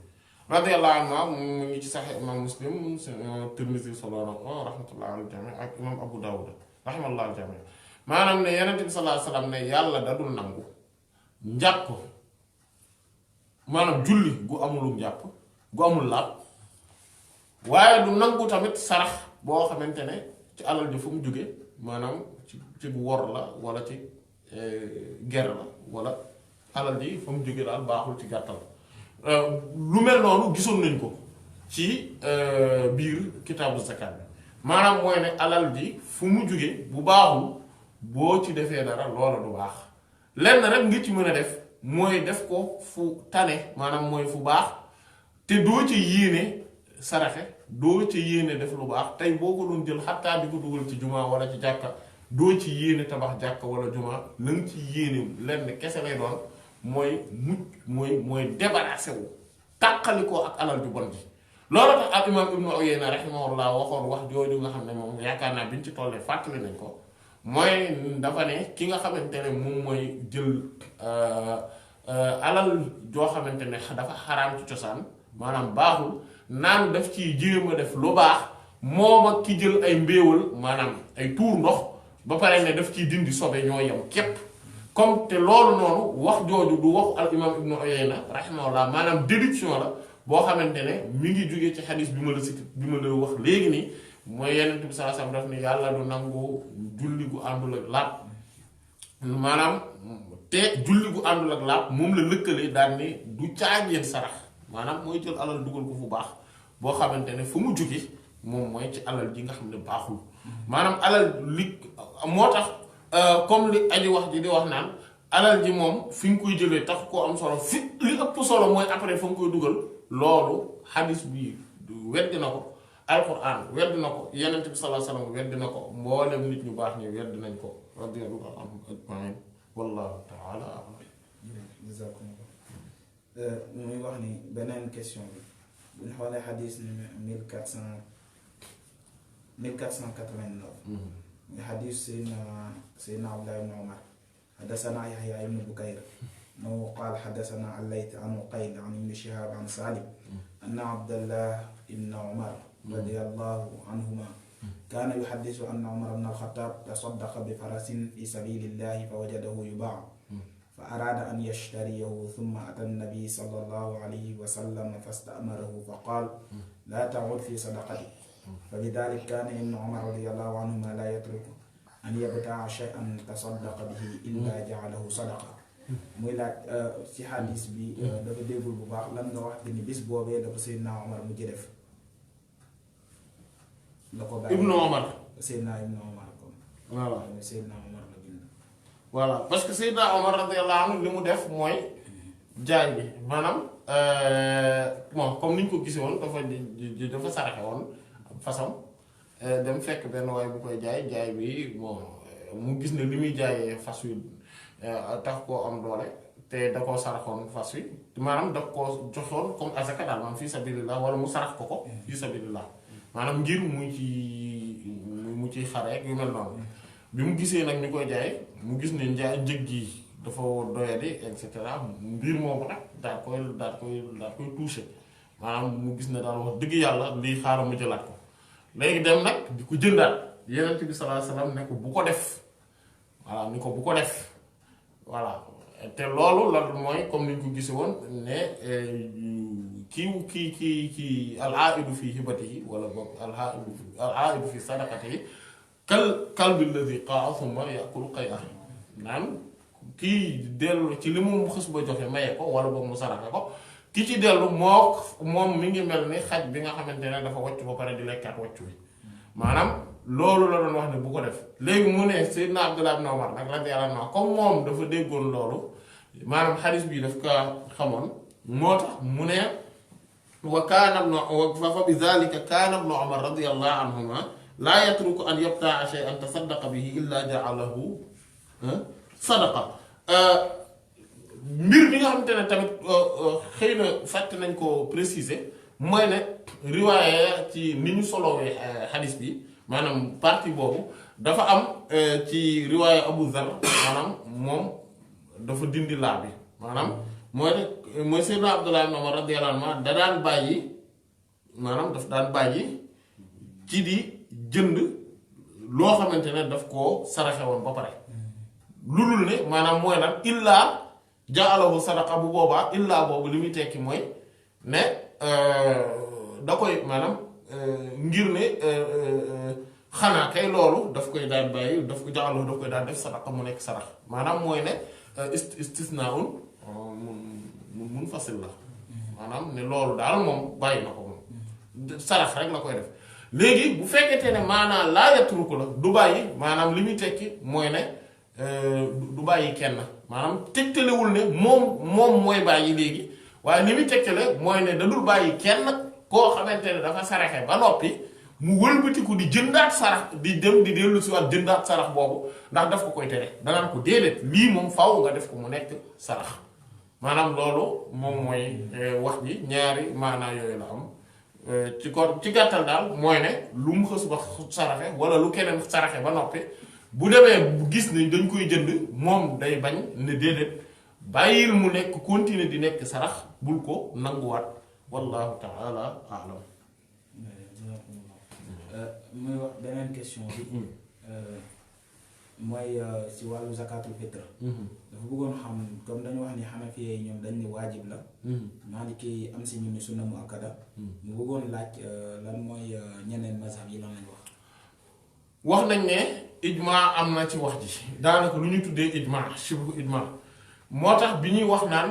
radiyallahu anhu mu ngi ci Sahih imam Muslim Tirmidhi solo na ko rahmatullahi al jami ak imam Abu Dawud rahimahullah al jami maanaam ne yonent bi sallallahu alayhi wa sallam ne yàlla da dul nangu njàpp maanaam julli gu amulum njàpp gu amul laab waaye du nangu tamit sarax boo xamante ne ci alal ji fu mu jóge maanaam ci wor la wala ci ger la wala alal ji fu mu jóge daal baaxul ci gàttal lu mel noonu gisoon nañ ko ci biir kitaabu zakat bi maanaam mooy ne alal ji fu mu jóge bu baaxul boo ci defee dara loola du baax lenn rek nga ci mën a def mooy def ko fu tane maanaam mooy fu baax te doo ci yéene saraxe doo ci yéene def lu baax tey boo ko doon jël xattaa di ko dugal ci jumaa wala ci jàkka doo ci yéene tabax jàkka wala jumaa la nga ci yéene lenn kese lay doon mooy mooy débarrassé wu tàqalikoo ak alal ju bon ji loolu tax al imam ibnu Uyayna rahimahullah waxoon wax jooju nga xam ne moom yaakaar naa biñ ci tollee fàttali nañ ko mooy dafa ne ki nga xamante ne moom mooy jël alal joo xamante ne dafa xaraam ci cosaan maanaam baaxul naan daf ci jéem a def lu baax moom ak ki jël ay mbéewal maanaam ay tuur ndox ba pare ne daf ciy dindi sobe ñoo yem képp comme te loolu noonu wax jooju du wax al imam ibnu Uyayna rahimahullah maanaam déduction la boo xamante ne mi ngi jógee ci xadis bi ma la cité bi ma la wax léegi nii mooy Yonent bi sallallahu alayhi wasallam daf ne yàlla du nangu julli gu àndul ak laab maanaam te julli gu àndul ak laab moom la lëkkalee daan ne du caageen sarax maanaam mooy jël alal dugal ko fu baax boo xamante ne fu mu jóge moom mooy ci alal ji nga xam ne baaxul maanaam alal li moo tax comme li aji wax ji di wax naan alal ji moom fi nga koy jëlee tax koo am solo fi li ëpp solo mooy après fa nga koy dugal loolu xadis bi weddi na ko alquran weddi na ko Yonent bi sallallahu alayhi wasallam weddi na ko mboolem nit ñu baax ñi weddi nañ ko radiyallahu anhum ajmain wallahu taala a'lam. muy wax ni beneen question bi bu ñu xoolee xadis ni 1489 muy xadis Seydina Abdullah ibn Umar حدثنا يحيى بن بكير أنه قال حدثنا الليث عن عقيل عن ابن شهاب عن سالم أن عبد الله بن عمر رضي الله عنهما كان يحدث أن عمر بن الخطاب تصدق بفرس في سبيل الله فوجده يباع فأراد أن يشتريه ثم أتى النبي صلى الله عليه وسلم فاستأمره فقال لا تعود في صدقتي فبذلك كان ابن عمر رضي الله عنهما لا يترك أن يبتاع شيئا تصدق به إلا جعله صدقة muy laaj ci xadis bi dafa déggul bu baax lan nga wax ni bis boobee dafa Seydina Omar mu ci def la ko bàyyi Ibnu Omar Seydina Ibnu Omar kon voilà Seydina Omar la bind voilà parce que Seydina Omar radiyallahu anhu li mu def mooy jaay bi maanaam bon comme ni ñu ko gisee woon dafa saraxe woon façon dem fekk benn waay bu koy jaay bi bon mu gis ne li muy jaayee fas wi tax koo am doole te da koo saraxoon fas wi maanaam da koo joxoon comme azaka daal maanaam fii sabilillah wala mu sarax ko fii sabilillah maanaam ngir mu ciy xare yu mel noonu bi mu gisee nag ñu koy jaay mu gis ne njëg gi dafa doyadi et cetera mbir moomu nag daal koy touché maanaam mu gis ne daal wax dëgg yàlla lii xaaral mu jëlaat ko léegi dem nag di ko jëndaat Yonent bi sallallahu alayhi wasallam ne ko bu ko def voilà ni ko bu ko def voilà te loolu la mooy comme ni ñu ko gisee woon ne kii al-aa'idu fi hibatihi wala boog al-aa'idu fi sadaqatihi kalbi alladhi qaa'a thumma ya'kulu qay'ahu naan kii dellu ci li mu xës ba joxe maye ko wala boog mu saraxe ko ki ci dellu moom mi ngi mel ni xaj bi nga xamante ne dafa wàcc ba pare di lekkaat wàccu bi maanaam loolu la doon wax ne bu ko def léegi mu ne Seydina Abdullah ibn Umar nag radiyallahu anhu comme moom dafa déggoon loolu maanaam xadis bii daf ka xamoon moo tax mu ne wa kaana fa bi dhalika kaana ibn Umar radiyallahu anhuma laa yatruku an yabta'a shay'an tasaddaqa bihi illa ja'alahu sadaqa mbir bi nga xamante ne tamit xëy na fàtte nañ ko préciser mooy ne riwaaye ci ni ñu solowee xadis bi maanaam partie boobu dafa am ci riwaaya Abu Zar maanaam moom dafa dindi laa bi maanaam mooy Seydina Abdullah ibn Umar radiyallahu anhu da daan bàyyi maanaam daf daan bàyyi ci di jënd loo xamante ne daf koo saraxe woon ba pare lulul ne maanaam mooy lan illaa ja'alahu sadaqa bu boobaa illaa boobu li muy tekki mooy ne da koy maanaam ngir ne xanaa kay loolu daf koy daan bàyyi daf ko ja'alahu daf koy daan def sadaqa mu nekk sarax maanaam mooy ne istisnaa'un munfasil la maanaam ne loolu daal moom bàyyi na ko moom sarax rek la koy def léegi bu fekkente ne maanaam laa yatruku la du bàyyi maanaam li muy tekki mooy ne du bàyyi kenn maanaam tegtalewul ne moom mooy bàyyi léegi waaye li muy tegtale mooy ne da dul bàyyi kenn koo xamante ne dafa saraxe ba noppi mu wëlbatiku di jëndaat sarax di dem di dellu si waat jëndaat sarax boobu ndax daf ko koy tere danaan ko déedéet lii moom faw nga def ko mu nekk sarax maanaam loolu moom mooy wax ji ñaari maanaa yooyu la am ci gàttal daal mooy ne lu mu xës ba saraxe wala lu keneen saraxe ba noppi bu demee gis ne dañ koy jënd moom day bañ ne déedéet bàyyil mu nekk continuer di nekk sarax bul ko nanguwaat wallahu taala alam muy wax beneen question bi mooy si wàllu zakatul fitr dafa bëggoon xam comme dañu wax ni Hanafi yi ñoom dañ ni waajib la Maliki yi am si ñu ni sunna mu akkada mu bëggoon laaj lan mooy ñeneen mazhab yi lan lañ wax nañ ne ijma am na ci wax ji daanaka lu ñu tuddee ijma shibhu ijma moo tax bi ñuy wax naan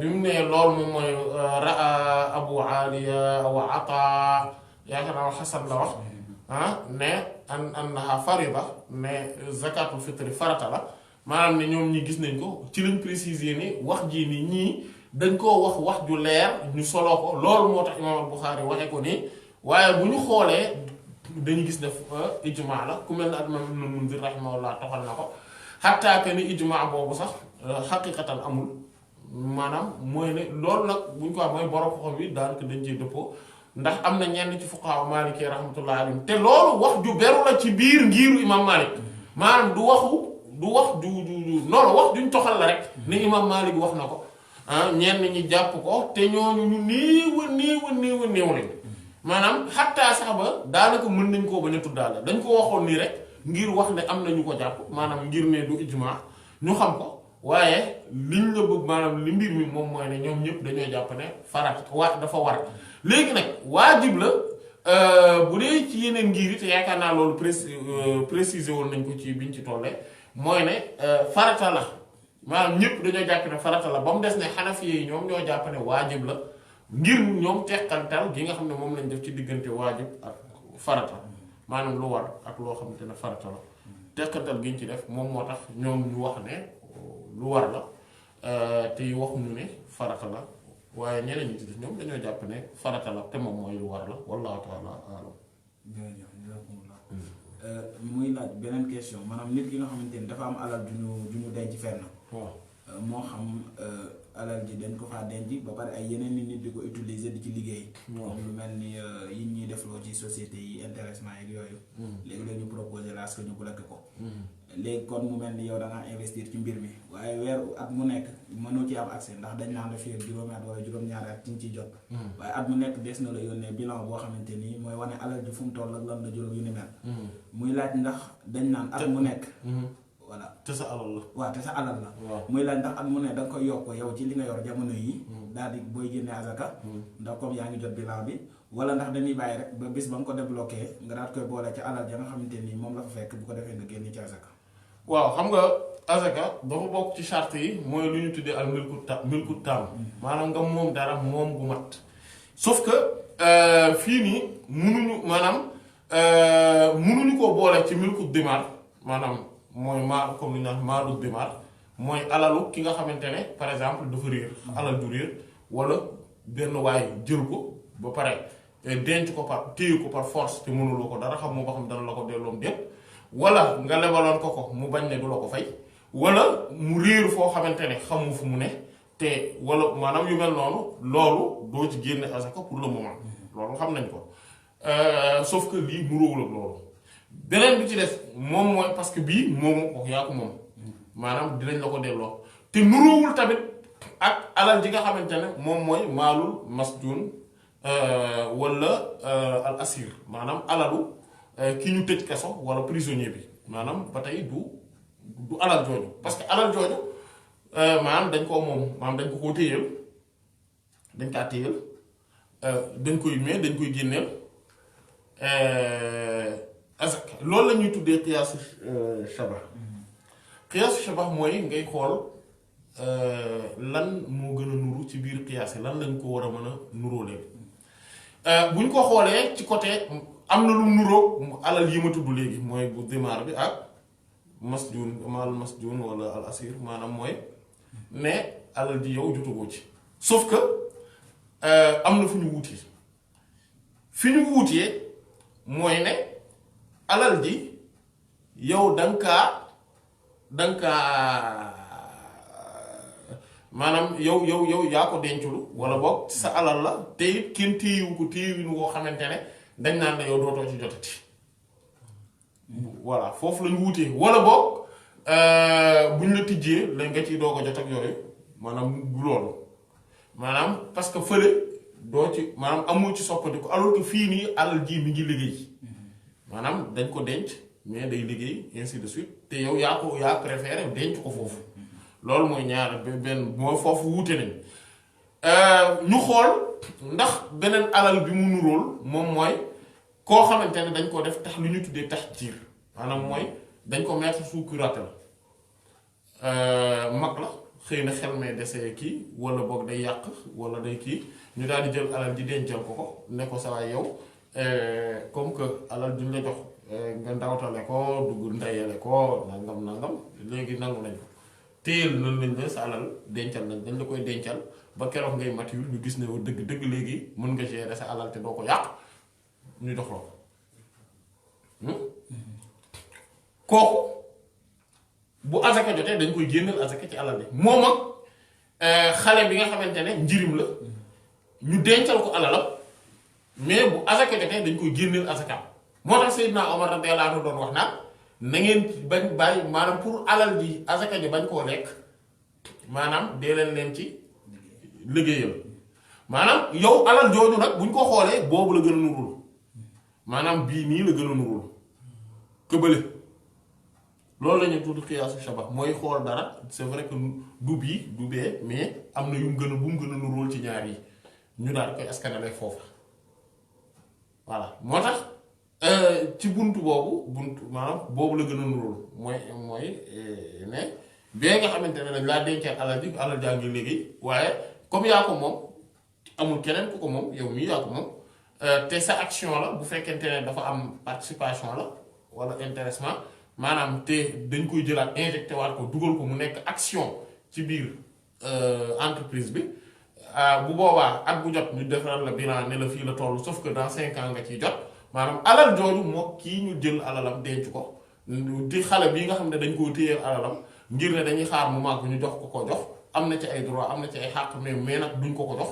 bi mu ne loolu moom mooy raa Abu Aliya wa Ata yaakaar naa Xasan la wax ne annaha farida ne zakatul fitri farata la maanaam ne ñoom ñi gis nañ ko ci lañ préciser ni wax jii ni ñii dañ koo wax ju leer ñu soloo ko loolu moo tax imaam al-Buxaari waxee ko nii waaye bu ñu xoolee dañu gis ne ijma la ku mel ne ak imaam Ibnul Munzir rahimahullah toxal na ko xattaa que ni ijma boobu sax xaqiqatan amul maanaam mooy ne loolu nag buñ ko wax mooy borom xoxom bi daanaka dañ cee dëppoo ndax am na ñenn ci fuqahaa Maliki rahmatullahi alayhim te loolu wax ju beru la ci biir ngiiru imam Malik maanaam du wax ju noonu wax duñ toxal la rek ni imam Malik wax na ko ñenn ñi jàpp ko te ñooñu ñu néew lañ maanaam xattaa sax ba daanaka mën nañ koo bañ a tuddaale dañ ko waxoon nii rek ngir wax ne am na ñu ko jàpp maanaam ngir ne du ijma ñu xam ko waaye liñ la bëgg maanaam li mbir mi moom mooy ne ñoom ñëpp dañoo jàpp ne farat dafa war léegi nag waajib la bu dee ci yeneen ngir yi te yaakaar naa loolu préciser woon nañ ko ci biñ ci tollee mooy ne farata la maanaam ñëpp dañoo jàpp ne farata la ba mu des ne Hanafi yi ñoom ñoo jàpp ne waajib la ngir ñoom teqantal gi nga xam ne moom lañ def ci diggante waajib ak farata maanaam lu war ak loo xamante ne farata la teqantal gi ñu ci def moom moo tax ñoom ñu wax ne lu war la te waxuñu ne farata la waaye ñeneen ñi ci def ñoom dañoo jàpp ne farata la te moom mooy lu war la wallahu taala alam muy laaj beneen question maanaam nit ki nga xamante ni dafa am alal ju ñu denc fenn moo xam alal ji dañ ko faa denc ba pare ay yeneen nit di ko utiliser di ci liggéey comme lu mel ni yi ñuy defloo ci société yi intéressement yeeg yooyu léegi la ñu proposé la que ñu bloqué ko léegi kon mu mel ni yow da ngaa investir ci mbir mi waaye weeru at mu nekk mënoo ci am accès ndax dañ naan la fii ak juróomi at wala juróom-ñaari at ci ñu ciy jot waaye at mu nekk des na la yónnee bilan boo xamante nii mooy wane alal ji fu mu toll ak lan la juróom yu ni mel muy laaj ndax dañ naan at mu nekk voilà te sa alal la waaw te sa alal la muy laaj ndax at mu ne da nga koy yokk yow ci li nga yor jamono yi daal di booy génnee azaka ndax comme yaa ngi jot bilan bi wala ndax dañuy bàyyi rek ba bis ba nga ko débloqué nga daal koy boole ci alal ja nga xamante nii moom la fa fekk bu ko defee nga génne ci azaka waaw xam nga azaka dafa bokk ci charte yi mooy lu ñu tuddee al milku taam maanaam nga moom dara moom gu mat sauf que fii nii munuñu koo boole ci milku dimaar maanaam mooy comme li ñu naan maalu dimaar mooy alalu ki nga xamante ne par exemple dafa réer alal du réer wala benn waay jël ko ba pare denc ko téye ko par force te mënuloo ko dara xam moo ba xam dana la ko delloom déet wala nga lebaloon ko mu bañ ne du la ko fay wala mu réer foo xamante ne xamu fu mu ne te wala maanaam yu mel noonu loolu doo ci génne asaka pour le moment loolu xam nañ ko sauf que lii nuróowul ak loolu beneen bi ci des moom mooy parce que bii moomu ko yaa ko moom maanaam dinañ la ko delloo te nuroowul tamit ak alal ji nga xamante ne moom mooy maalul masjun wala al asir maanaam alalu ki ñu tëj kaso wala prisonnier bi maanaam ba tey du alal jooju parce que alal jooju maanaam dañ koo moom maanaam dañ ko koo téyeel dañ kaa téyeel dañ koy génneel azak loolu la ñuy tuddee qiyaasu shabah qiyaasu shabah mooy ngay xool lan moo gën a nuru ci biir qiyaas yi lan lañ ko war a mën a nuróolee buñ ko xoolee ci côté am na lu nuróog alal yi ma tudd léegi mooy bu dimaar bi ak masjun mal masjun wala al asir maanaam mooy ne alal ji yow jotugoo ci sauf que am na fu ñu wuutee fi ñu wuutee mooy ne alal ji yow danga kaa maanaam yow yaa ko denculu wala boog sa alal la te it kenn téyewu ko téyewinu woo xamante ne dañ naan ne yow dootoo ci jotati voilà foofu lañu wutee wala boog buñ la tijjee la nga ciy doog a jot ak yooyu maanaam du loolu maanaam parce que fële doo ci maanaam amoo ci soppandiku alors que fii nii alal ji mi ngi liggéey maanaam dañ ko denc mais day liggéey ainsi de suite te yow yaa préféré denc ko foofu loolu mooy ñaar benn mooy foofu wuute nañ ñu xool ndax beneen alal bi mu nuróol moom mooy koo xamante ne dañ ko def tax lu ñu tuddee tax jiir maanaam mooy dañ ko mettre sous curatelle mag la xëy na xel may desee kii wala boog day yàq wala day kii ñu daal di jël alal di dencal ko ne ko saa yow comme que alal duñ la jox nga ndawtale ko dugg ndeyale ko nangam léegi nangu nañ ko téyel nañ lañ la sa alal dencal nañ dañ la koy dencal ba keroog ngay mature ñu gis ne dëgg léegi mën nga gérer sa alal te doo ko yàq ñu jox la kooku bu azaka jotee dañ koy génneel azaka ci alal bi moom ak xale bi nga xamante ne njirim la ñu dencal ko alalam mais bu azaka jotee dañ koy génneel azaka moo tax Seydina Omar radiyallahu anhu doon wax naan na ngeen bañ bàyyi maanaam pour alal ji azaka ji bañ koo lekk maanaam dee leen ci liggéeyam maanaam yow alal jooju nag buñ ko xoolee boobu la gën a nurul maanaam bii nii la gën a nurul këbale loolu la ñuy tudd qiyaasu shabah mooy xool dara c'est vrai que du bii du bee mais am na yu mu gën a bu mu gën a nurul ci ñaar yi ñu daal koy askanale foofu voilà moo tax ci buntu maanaam boobu la gën a nurul mooy ne bee nga xamante ne dañ laa dencal alal ji alal jaa ngi léegi waaye comme yaa ko moom amul keneen ku ko moom yow mii yaa ko moom te sa action la bu fekkente ne dafa am participation la wala intéressement maanaam te dañ koy jëlaat injecté waat ko dugal ko mu nekk action ci biir entreprise bi bu boobaa at bu jot ñu defaral la bilan ne la fii la toll sauf que dans 5 ans nga ciy jot maanaam alal jooju moo kii ñu jël alalam denc ko di xale bii nga xam ne dañ koo téyeel alalam ngir ne dañuy xaar mu màgg ñu jox ko jox am na ci ay droit am na ci ay xàq mais nag duñ ko jox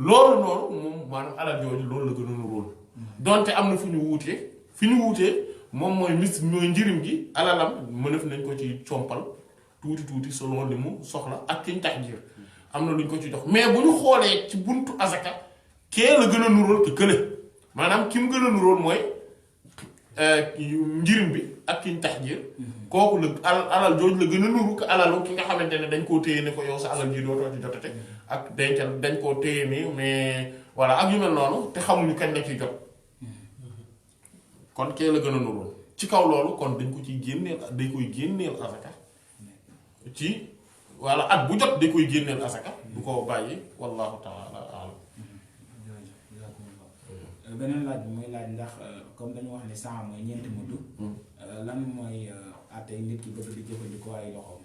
loolu noonu moom maanaam alal jooju loolu la gën a nuróol donte am na fu ñu wuutee moom mooy mooy njirim gi alalam mënef nañ ko ci compal tuuti selon li mu soxla ak kiñ tax jiir am na luñ ko ci jox mais bu ñu xoolee ci buntu azaka kee la gën a nuróol te kële maanaam ki mu gën a nuróol mooy njirim bi ak kiñ tax jiir kooku la alal jooju la gën a nuru ko alalu ki nga xamante ne dañ koo téye ne ko yow sa alal ji dootoo ci jotate ak dencal dañ koo téye nii mais voilà ak yu mel noonu te xamuñu kañ la ciy jot kon kee la gën a nuróol ci kaw loolu kon dañ ko ciy génneel dañ koy génneel asaka ci walla at bu jot dañ koy génneel asaka du ko bàyyi wallahu taala alam beneen laaj bi mooy laaj ndax comme dañu wax ne saa mooy ñeenti mudd lan mooy àtte nit ki bëgg di jëfandikoo ay loxoom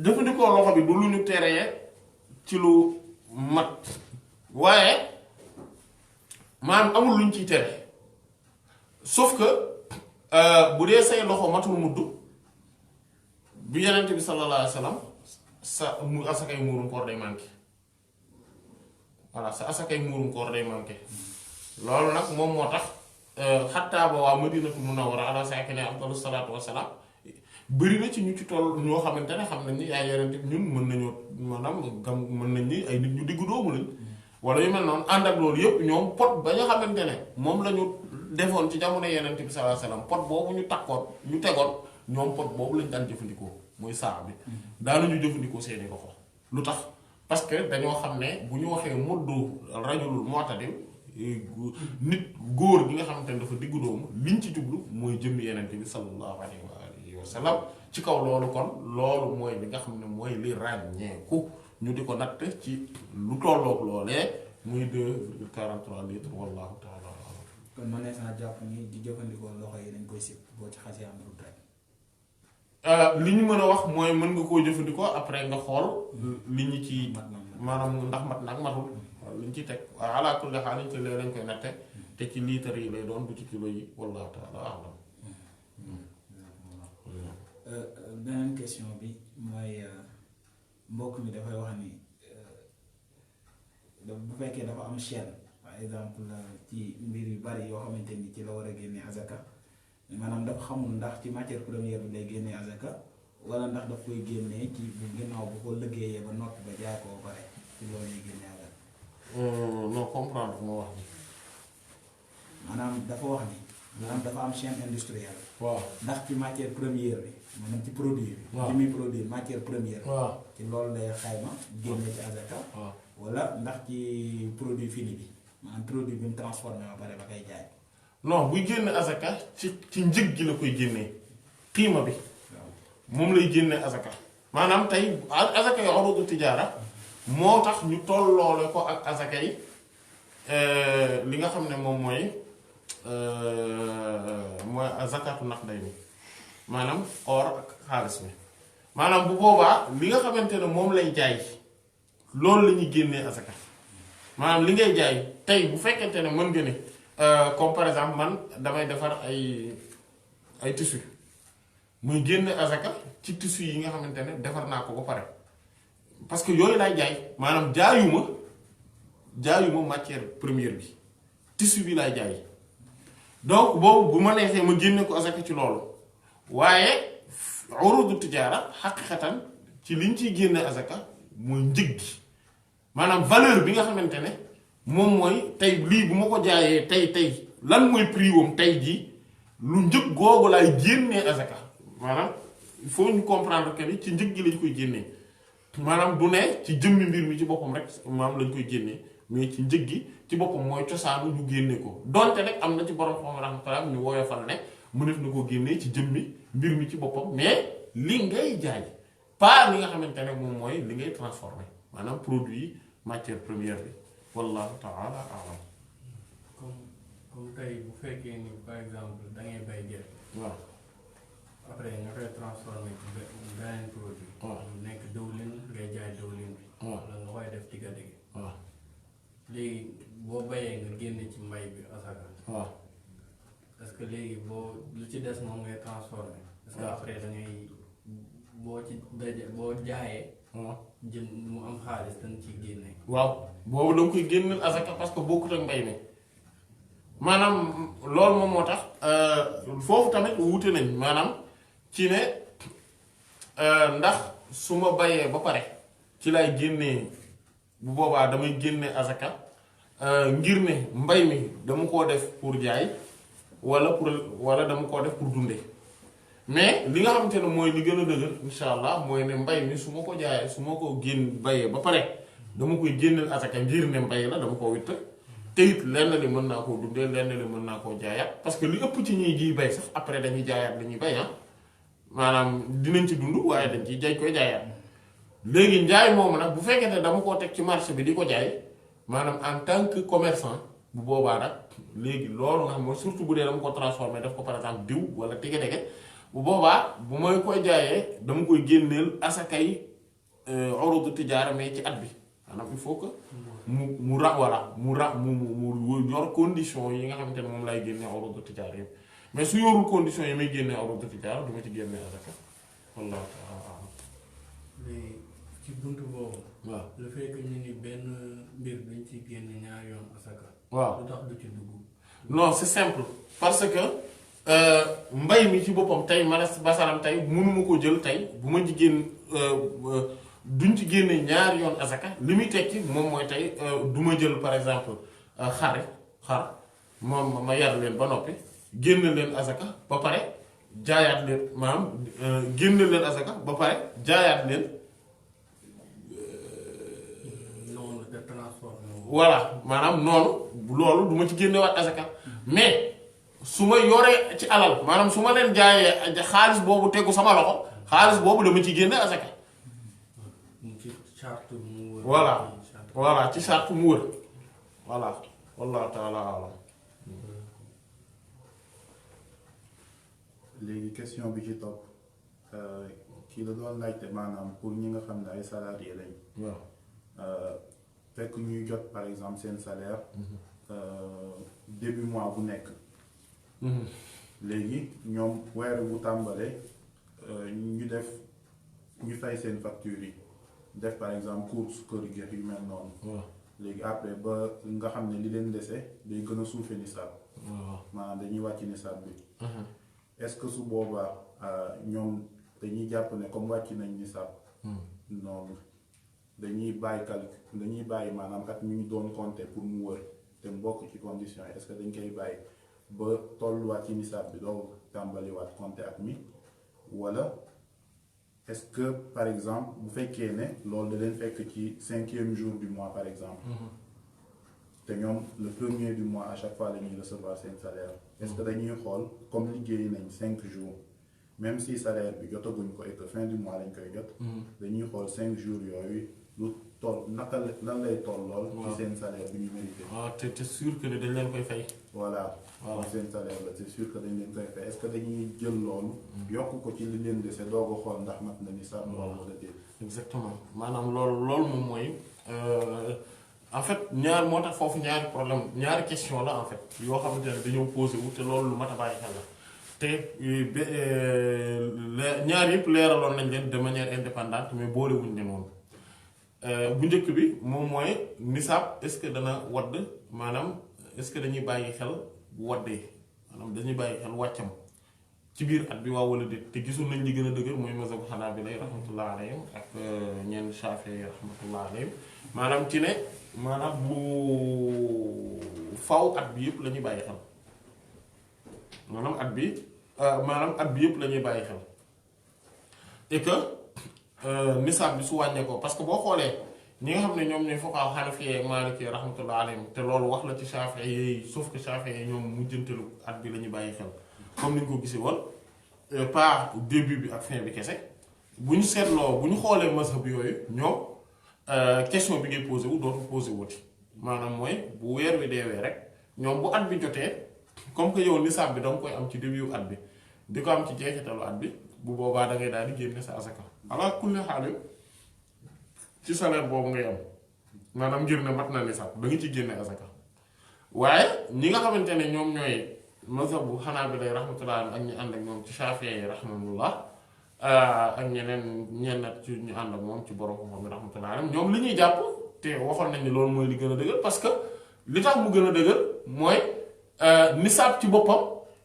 jëfandikoo loxo bi du lu ñu teree ci lu mat waaye maanaam amul luñ ciy tere sauf que bu dee say loxo matul mudd bi Yonent bi sallallahu alayhi wa sallam sa mu asakay muurum koor day manqué voilà sa asakay muurum koor day manqué loolu nag moom moo tax xattaa ba waa Madinatu Munawwara ala saakinihaa afdalu salaatu wassalaam bëri na ci ñu ci toll ñoo xamante ne xam nañ ni yaay yonent bi ñun mën nañoo maanaam gam mën nañ ni ay nit ñu diggu doomu lañ wala yu mel noonu ànd ak loolu yëpp ñoom pot ba nga xamante ne moom la ñu defoon ci jamono yonent bi sallallahu alayhi wasallam pot boobu ñu takkoon ñu tegoon ñoom pot boobu lañ daan jëfandikoo mooy saa bi daanuñu jëfandikoo seeni loxo lu tax parce que dañoo xam ne bu ñu waxee muddu rajulul mu'tadil nit góor gi nga xamante ne dafa diggu doomu liñ ci jublu mooy jëmm yonent bi sallallahu alayhi wa sallam ci kaw loolu kon loolu mooy li nga xam ne mooy li ràññeeku ñu di ko natt ci lu tolloog loolee muy 2,43 litres wallahu taala alam. kon ma ne saa jàpp ni di jëfandikoo loxo yi dañ koy sib boo ci xasee am lu rek. li ñu mën a wax mooy mën nga koo jëfandikoo après nga xool li ñu ci maanaam ndax mat nag matul li ñu ci teg waaye ala kulli xaal ci lee lañ koy natte te ci litre yi lay doon du ci kilo yi wallahu taala alam. beneen question bi mooy mbokk mi dafay wax ni bu fekkee dafa am chaîne par exemple ci mbir yu bari yoo xamante ni ci la war a génne azaka maanaam dafa xamul ndax ci matière première bi lay génnee azaka wala ndax daf koy génnee ci bu ginnaaw bu ko liggéeyee ba noppi ba jaay ko ba pare ci loolu lay génnee azaka. non comprendre moo wax ni maanaam dafa wax ni maanaam dafa am chaîne industrielle. waaw ndax ci matière première bi maanaam ci produit bi. waaw li muy produire matière première. waaw ci loolu lay xayma génne ci azaka. waaw wala ndax ci produit fini bi maanaam produit bi mu transformé ba pare ba koy jaay. non buy génne azaka ci njëg gi la koy génnee xiima bi moom lay génne azaka maanaam tey azaka yi urudu tijaara moo tax ñu tolloole ko ak azaka yi li nga xam ne moom mooy zakatu naqday bi maanaam or ak xaalis bi maanaam bu boobaa li nga xamante ne moom lay jaay loolu la ñuy génnee azaka maanaam li ngay jaay tey bu fekkente ne mën nga ne comme par exemple man damay defar ay tissu muy génne azaka ci tissu yi nga xamante ne defar naa ko ba pare parce que yooyu laay jaay maanaam jaayuma matière première bi tissu bi laay jaay donc boobu bu ma neexee ma génne ko azaka ci loolu waaye urudu tijaara xaqiqatan ci liñ ciy génne azaka mooy njëg gi maanaam valeur bi nga xamante ne moom mooy tey lii bu ma ko jaayee tey lan mooy prix wam tey jii lu njëg googu laay génnee azaka maanaam il faut ñu comprendre que ni ci njëg gi lañ koy génnee maanaam du ne ci jëmmi mbir mi ci boppam rek maanaam lañ koy génnee mais ci njëg gi ci boppam mooy cosaanu ñu génne ko donte rek am na ci borom xam rahmatullah ñu woyofal ne mënef na koo génnee ci jëmmi mbir mi ci boppam mais li ngay jaay pas li nga xamante ne moom mooy li ngay transformé maanaam produit matière première bi wallahu taala alam. comme tey bu fekkee ni par exemple da ngay bay gerte. waaw après nga koy transformé ci beneen produit. waaw mu nekk dëwlin ngay jaay dëwlin bi. waaw wala nga koy def tigga-tigga. waaw léegi boo bayee nga génne ci mbay bi asaka. waaw parce que léegi boo lu ci des moom ngay transformé. parce que après da ngay boo jaayee. waaw jën mu am xaalis dañ ciy génne. waaw boobu da nga koy génneel azaka parce que bokkut ak mbay mi maanaam loolu moom moo tax foofu tamit wuute nañ maanaam ci ne ndax su ma bayee ba pare ci lay génnee bu boobaa damay génne azaka ngir ne mbay mi dama koo def pour jaay wala dama koo def pour dunde mais li nga xamante ne mooy li gën a dëgër insha allah mooy ne mbay mi su ma ko jaayee su ma ko génn bayee ba pare dama koy génneel azaka ngir ne mbay la dama koo witt te it lenn li mën naa koo dundee lenn li mën naa koo jaayaat parce que li ëpp ci ñuy jiy bay sax après dañuy jaayaat li ñuy bay maanaam dinañ ci dund waaye dañ ciy koy jaayaat léegi njaay moomu nag bu fekkee ne dama koo teg ci marché bi di ko jaay maanaam en tant que commerçant bu boobaa nag léegi loolu nga xam mooy surtout bu dee dama ko transformé def ko par exemple diw wala tege-tege bu boobaa bu may koy jaayee dama koy génneel asakay urudu tijaara mais ci at bi maanaam il faut que mu yor condition yi nga xamante ne moom lay génnee urudu tijaara yëpp mais su yorul condition yi may génnee urudu tijaara du ma ci génnee asaka wallahu ta'ala léegi ci buntu boobu. waaw le fait que ñu ni benn mbir dañ ci génne ñaari yoon asaka. waaw lu tax du ci dugg. non c'est simple parce que mbay mi ci boppam tey masalam tey mënuma ko jël tey bu ma jigéen duñ ci génne ñaari yoon asaka li muy tekki moom mooy tey du ma jël par exemple xar moom ma yar leen ba noppi génn leen asaka ba pare jaayaat leen maanaam génn leen asaka ba pare jaayaat leen noonu de transformé. voilà maanaam noonu loolu du ma ci génnewaat asaka mais su ma yoree ci alal maanaam su ma leen jaayee xaalis boobu tegu sama loxo xaalis boobu dama ci génne asaka mu ci charte mu wër. voilà ci charte mu wër voilà wallahu taala alam. léegi question bi ci topp kii la doon laajte maanaam pour ñi nga xam ne ay salarié lañ. waaw fekk ñuy jot par exemple seen salaire début mois bu nekk. léegi ñoom weer bu tàmbalee ñu fay seen facture yi def par exemple course kër gi yu mel noonu. waaw léegi après ba nga xam ne li leen dese day gën a suufe nisaab. waaw maanaam dañuy wàcc nisaab bi. est-ce que su boobaa ñoom dañuy jàpp ne comme wàcc nañ nisaab. noonu dañuy bàyyi maanaam at mi ñu doon compter pour mu wër te mu bokk ci condition yi est-ce que dañ koy bàyyi ba tolluwaat ci nisaab bi doo tàmbaliwaat compter at mi wala est-ce que par exemple bu fekkee ne loolu da leen fekk ci 5e jour du mois par exemple. te ñoom le premier du mois à chaque fois la ñuy recevoir seen salaire. est-ce que dañuy xool comme liggéey nañ 5 jours même si salaire bi jotaguñ ko et que fin du mois lañ koy jot. dañuy xool 5 jours yooyu lu toll naka lan lay tollool. ci seen salaire bi ñu mérité. waaw te sûr que dañ leen koy fay. voilà seen salaire la c'est sûr que dañ leen koy fay est-ce que dañuy jël loolu. yokk ko ci li leen dese doog a xool ndax mat na ni sax. wala déet. exactement maanaam loolu moom mooy. en fait moo tax foofu ñaari question la en fait yoo xamante ne dañoo posé wu te loolu lu mat a bàyyi xel la te ñaar yëpp leeraloon nañ leen de manière indépendante mais boolewuñ ne noonu bu njëkk bi moom mooy nisaab est-ce que dana wadd maanaam est-ce que dañuy bàyyi xel bu waddee maanaam dañuy bàyyi xel wàccam ci biir at bi waaw wala déet te gisul nañ li gën a dëgër mooy mazhabu Hanaabila rahmatullah alayhim ak ñenn Shaafi'i rahmatullah alayhim maanaam ci ne maanaam bu faw at bi yëpp la ñuy bàyyi xel maanaam at bi yëpp la ñuy bàyyi xel et que nisaab bi su wàññeekoo parce que boo xoolee ñi nga xam ne ñoom ñooy fuqahaa Hanafi ak Maliki rahmatullah alayhim te loolu wax la ci Shaafi'i yi sauf que Shaafi'i yi ñoom mujjantalu at bi la ñuy bàyyi xel comme ni ñu ko gisee woon pas début bi ak fin bi kese bu ñu seetloo bu ñu xoolee mazhab yooyu ñoom question bi ngay posé wu dootu posé wuti maanaam mooy bu weer wi deewee rek ñoom bu at bi jotee comme que yow nisaab bi danga koy am ci début at bi di ko am ci jeexitalu at bi bu boobaa da ngay daal di génne sa asaka ala kulli xaal ci salaire boobu ngay am maanaam ngir ne mat na nisaab da nga ci génne asaka waaye ñi nga xamante ne ñoom ñooy mazhabu Hanaabila rahmatullah ak ñi ànd ak ñoom ci Shaafi'i rahmatullah ak ñenn ci ñu ànd ak moom ci borom xam-xam bi rahmatullah alayhim ñoom li ñuy jàpp te waxoon nañ ni loolu mooy li gën a dëgër parce que li tax mu gën a dëgër mooy nisaab ci boppam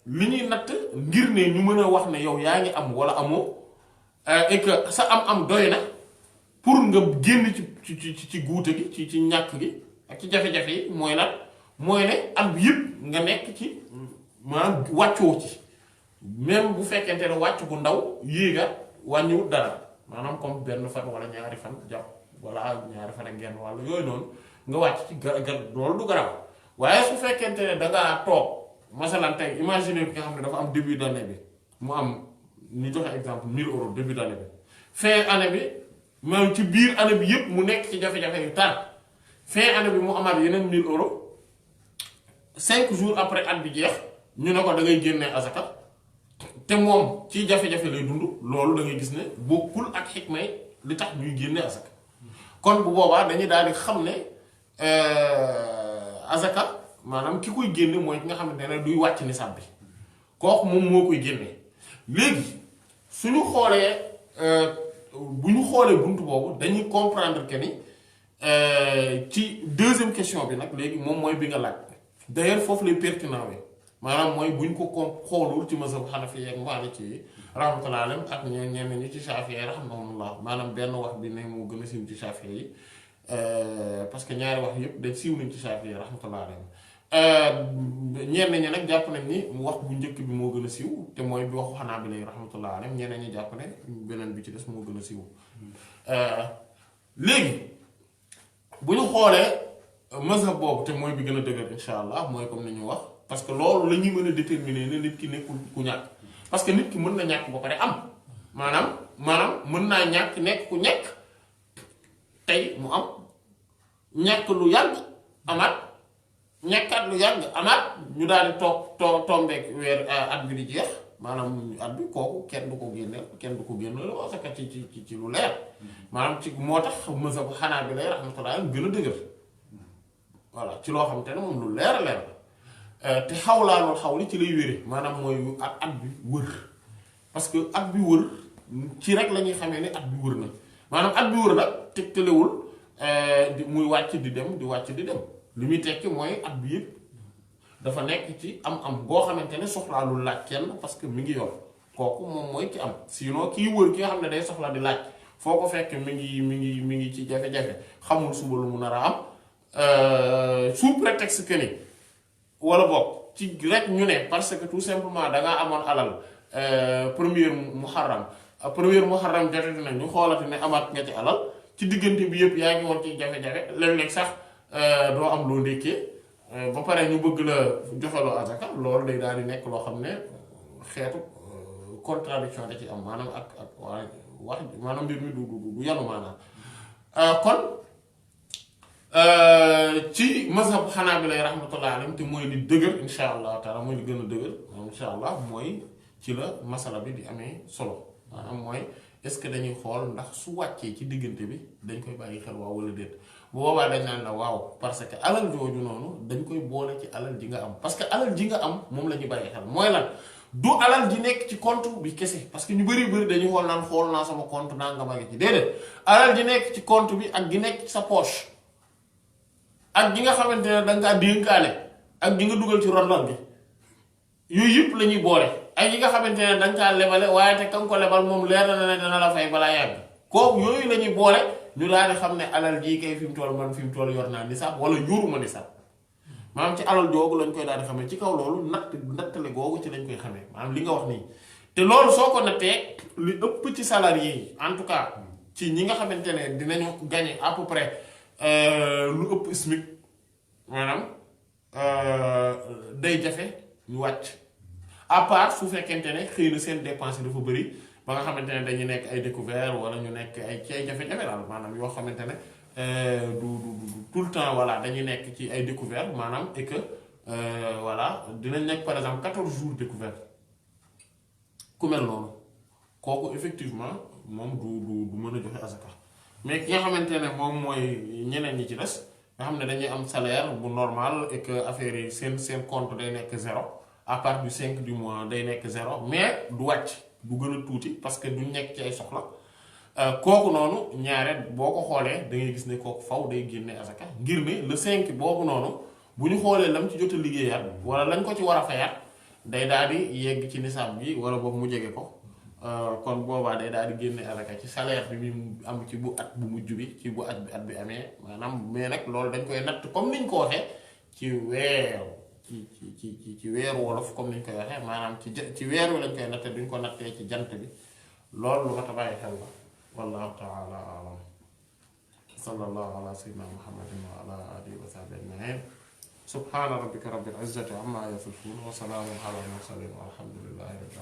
li ñuy natt ngir ne ñu mën a wax ne yow yaa ngi am wala amoo et que sa am doy na pour nga génn ci guute gi ci ñàkk gi ak ci jafe-jafe yi mooy lan mooy ne at bi yëpp nga nekk ci maanaam wàccoo ci même bu fekkente ne wàcc bu ndaw yéega wàññiwut dara maanaam comme benn fan wala ñaari fan jàpp wala ñaari fan ak genn wàll yooyu noonu nga wàcc ci loolu du garab waaye su fekkente ne dangaa toog masalan tey imaginer bi nga xam ne dafa am début d'année bi mu am ñu joxe exemple 1000 euros début d'année bi fin année bi maanaam ci biir année bi yëpp mu nekk ci jafe-jafe yu tar fin année bi mu amaat yeneen 1000 euros 5 jours après at bi jeex ñu ne ko da ngay génnee asaka te moom ci jafe-jafe lay dund loolu da ngay gis ne bokkul ak xikmay li tax ñuy génne asaka kon bu boobaa dañuy daal di xam ne asaka maanaam ki koy génne mooy ki nga xamante ne duy wàcc nisaab bi kooku moom moo koy génne léegi suñu xoolee bu ñu xoolee buntu boobu dañuy comprendre que ni ci deuxième question bi nag léegi moom mooy bi nga laaj d'ailleurs foofu lay pertinent bi maanaam mooy buñ ko xoolul ci mazhab Hanafi ak Maliki yi rahmatullahi alayhim ak ñenn ñi ci Shafi'i yi rahimahumullah maanaam benn wax bi ne moo gën a siiw ci Shafi'i yi parce que ñaari wax yëpp dañ siiw nañ ci Shafi'i yi rahmatullahi alayhim ñenn ñi nag jàpp nañ ni wax bu njëkk bi moo gën a siiw te mooy bi waxu Hanaabila yi rahmatullahi alayhim ñeneen ñi jàpp ne beneen bi ci des moo gën a siiw léegi bu ñu xoolee mazhab boobu te mooy bi gën a dëgër insha allah mooy comme ni ñu wax parce que loolu la ñuy mën a déterminer ne nit ki nekkul ku ñàkk parce que nit ki mën na ñàkk ba pare am maanaam mën naa ñàkk nekk ku ñàkk tey mu am ñàkk lu yàgg amaat ñàkkaat lu yàgg amaat ñu daal di tombeek weer at bi di jeex maanaam at bi kooku kenn du ko génne la wasaka ci lu leer maanaam ci moo tax mazhab Hanaabila rahmatullah gën a dëgër voilà ci loo xam te ne moom lu leer a leer te xawlaanul xawli ci lay wére maanaam mooy at bi wër parce que at bi wër ci rek la ñuy xamee ne at bi wër na maanaam at bi wër nag tegtalewul muy wàcc di dem di wàcc di dem li muy tekki mooy at bi yëpp dafa nekk ci am boo xamante ne soxlaalul laaj kenn parce que mi ngi yor kooku moom mooy ki am sinon kii wër ki nga xam ne day soxla di laaj foo ko fekk mi ngi ci jafe-jafe xamul suba lu mu nar a am sous prétexte que ni wala boog ci rek ñu ne parce que tout simplement dangaa amoon alal premier muharram jotati na ñu xoolati ne amaat nga ci alal ci diggante bi yëpp yaa ngi woon ci jafe-jafe léeg-léeg sax doo am loo ndékkee ba pare ñu bëgg la joxeloo azaka loolu day daal di nekk loo xam ne xeetu contradiction da ci am maanaam ak wax maanaam mbir mi du yanu maanaam kon ci mazhab Hanaabila rahmatullahi alayhim te mooy li dëgër insha allah taala mooy li gën a dëgër insha allah mooy ci la masala bi di amee solo maanaam mooy est-ce que dañuy xool ndax su wàccee ci diggante bi dañ koy bàyyi xel waaw wala déet bu boobaa dañ naan la waaw parce que alal jooju noonu dañ koy boole ci alal ji nga am parce que alal ji nga am moom la ñuy bàyyi xel mooy lan du alal ji nekk ci compte bi kese parce que ñu bëri dañuy xool naa sama compte naa nga magi ci déedéet alal ji nekk ci compte bi ak gi nekk ci sa poche ak gi nga xamante ne danga kaa dénkaane ak gi nga dugal ci ron bi yooyu yëpp la ñuy boole ak yi nga xamante ne danga kaa lebale waaye te kan ko lebal moom leer na ne dana la fay balaa yàgg kooku yooyu la ñuy boole ñu daal di xam ne alal jii kay fi mu toll man fi mu toll yor naa nisaab wala juruma nisaab maanaam ci alal joogu lañ koy daal di xamee ci kaw loolu nattale googu ci lañ koy xamee maanaam li nga wax nii te loolu soo ko nattee li ëpp ci salarié yi en tout cas ci ñi nga xamante ne dinañu gagner à peu près lu ëpp SMIC maanaam day jafe ñu wàcc à part su fekkente ne xëy na seen dépense dafa bëri ba nga xamante ne dañu nekk ay découvert wala ñu nekk ay ci ay jafe-jafe daal maanaam yoo xamante ne du tout le temps voilà dañuy nekk ci ay découvert maanaam et que voilà dinañ nekk par exemple 14 jours découvert ku mel noonu kooku effectivement moom du mën a joxe asaka mais ki nga xamante ne moom mooy ñeneen ñi ci des nga xam ne dañuy am salaire bu normal et que affaire yi seen compte day nekk 0 à part du 5 du mois day nekk 0 mais du wàcc du gën a tuuti parce que duñ nekk ci ay soxla kooku noonu ñaare boo ko xoolee da ngay gis ne kooku faw day génne asaka ngir ne le 5 boobu noonu bu ñu xoolee lam ci jot a liggéeyaat wala lañ ko ci war a fayaat day daal di yegg ci nisaab bi wala boobu mu jege ko kon boobaa day daal di génne asaka ci salaire bi mu am ci bu at bu mujj bi ci bu at bi amee maanaam mais nag loolu dañ koy natt comme niñ ko waxee ci weeru ci weeru wolof comme niñ koy waxee maanaam ci weer wi lañ koy natte duñ ko nattee ci jant bi loolu lu ma ta bàyyi xel la wallahu taala alam sallallahu ala sayyidina muhammadin wa ala alihi wa sahbihi ajmain subhana rabbika rabbil izzati amma yasifun wa salamun ala al mursalin walhamdulillahi rabbil alamin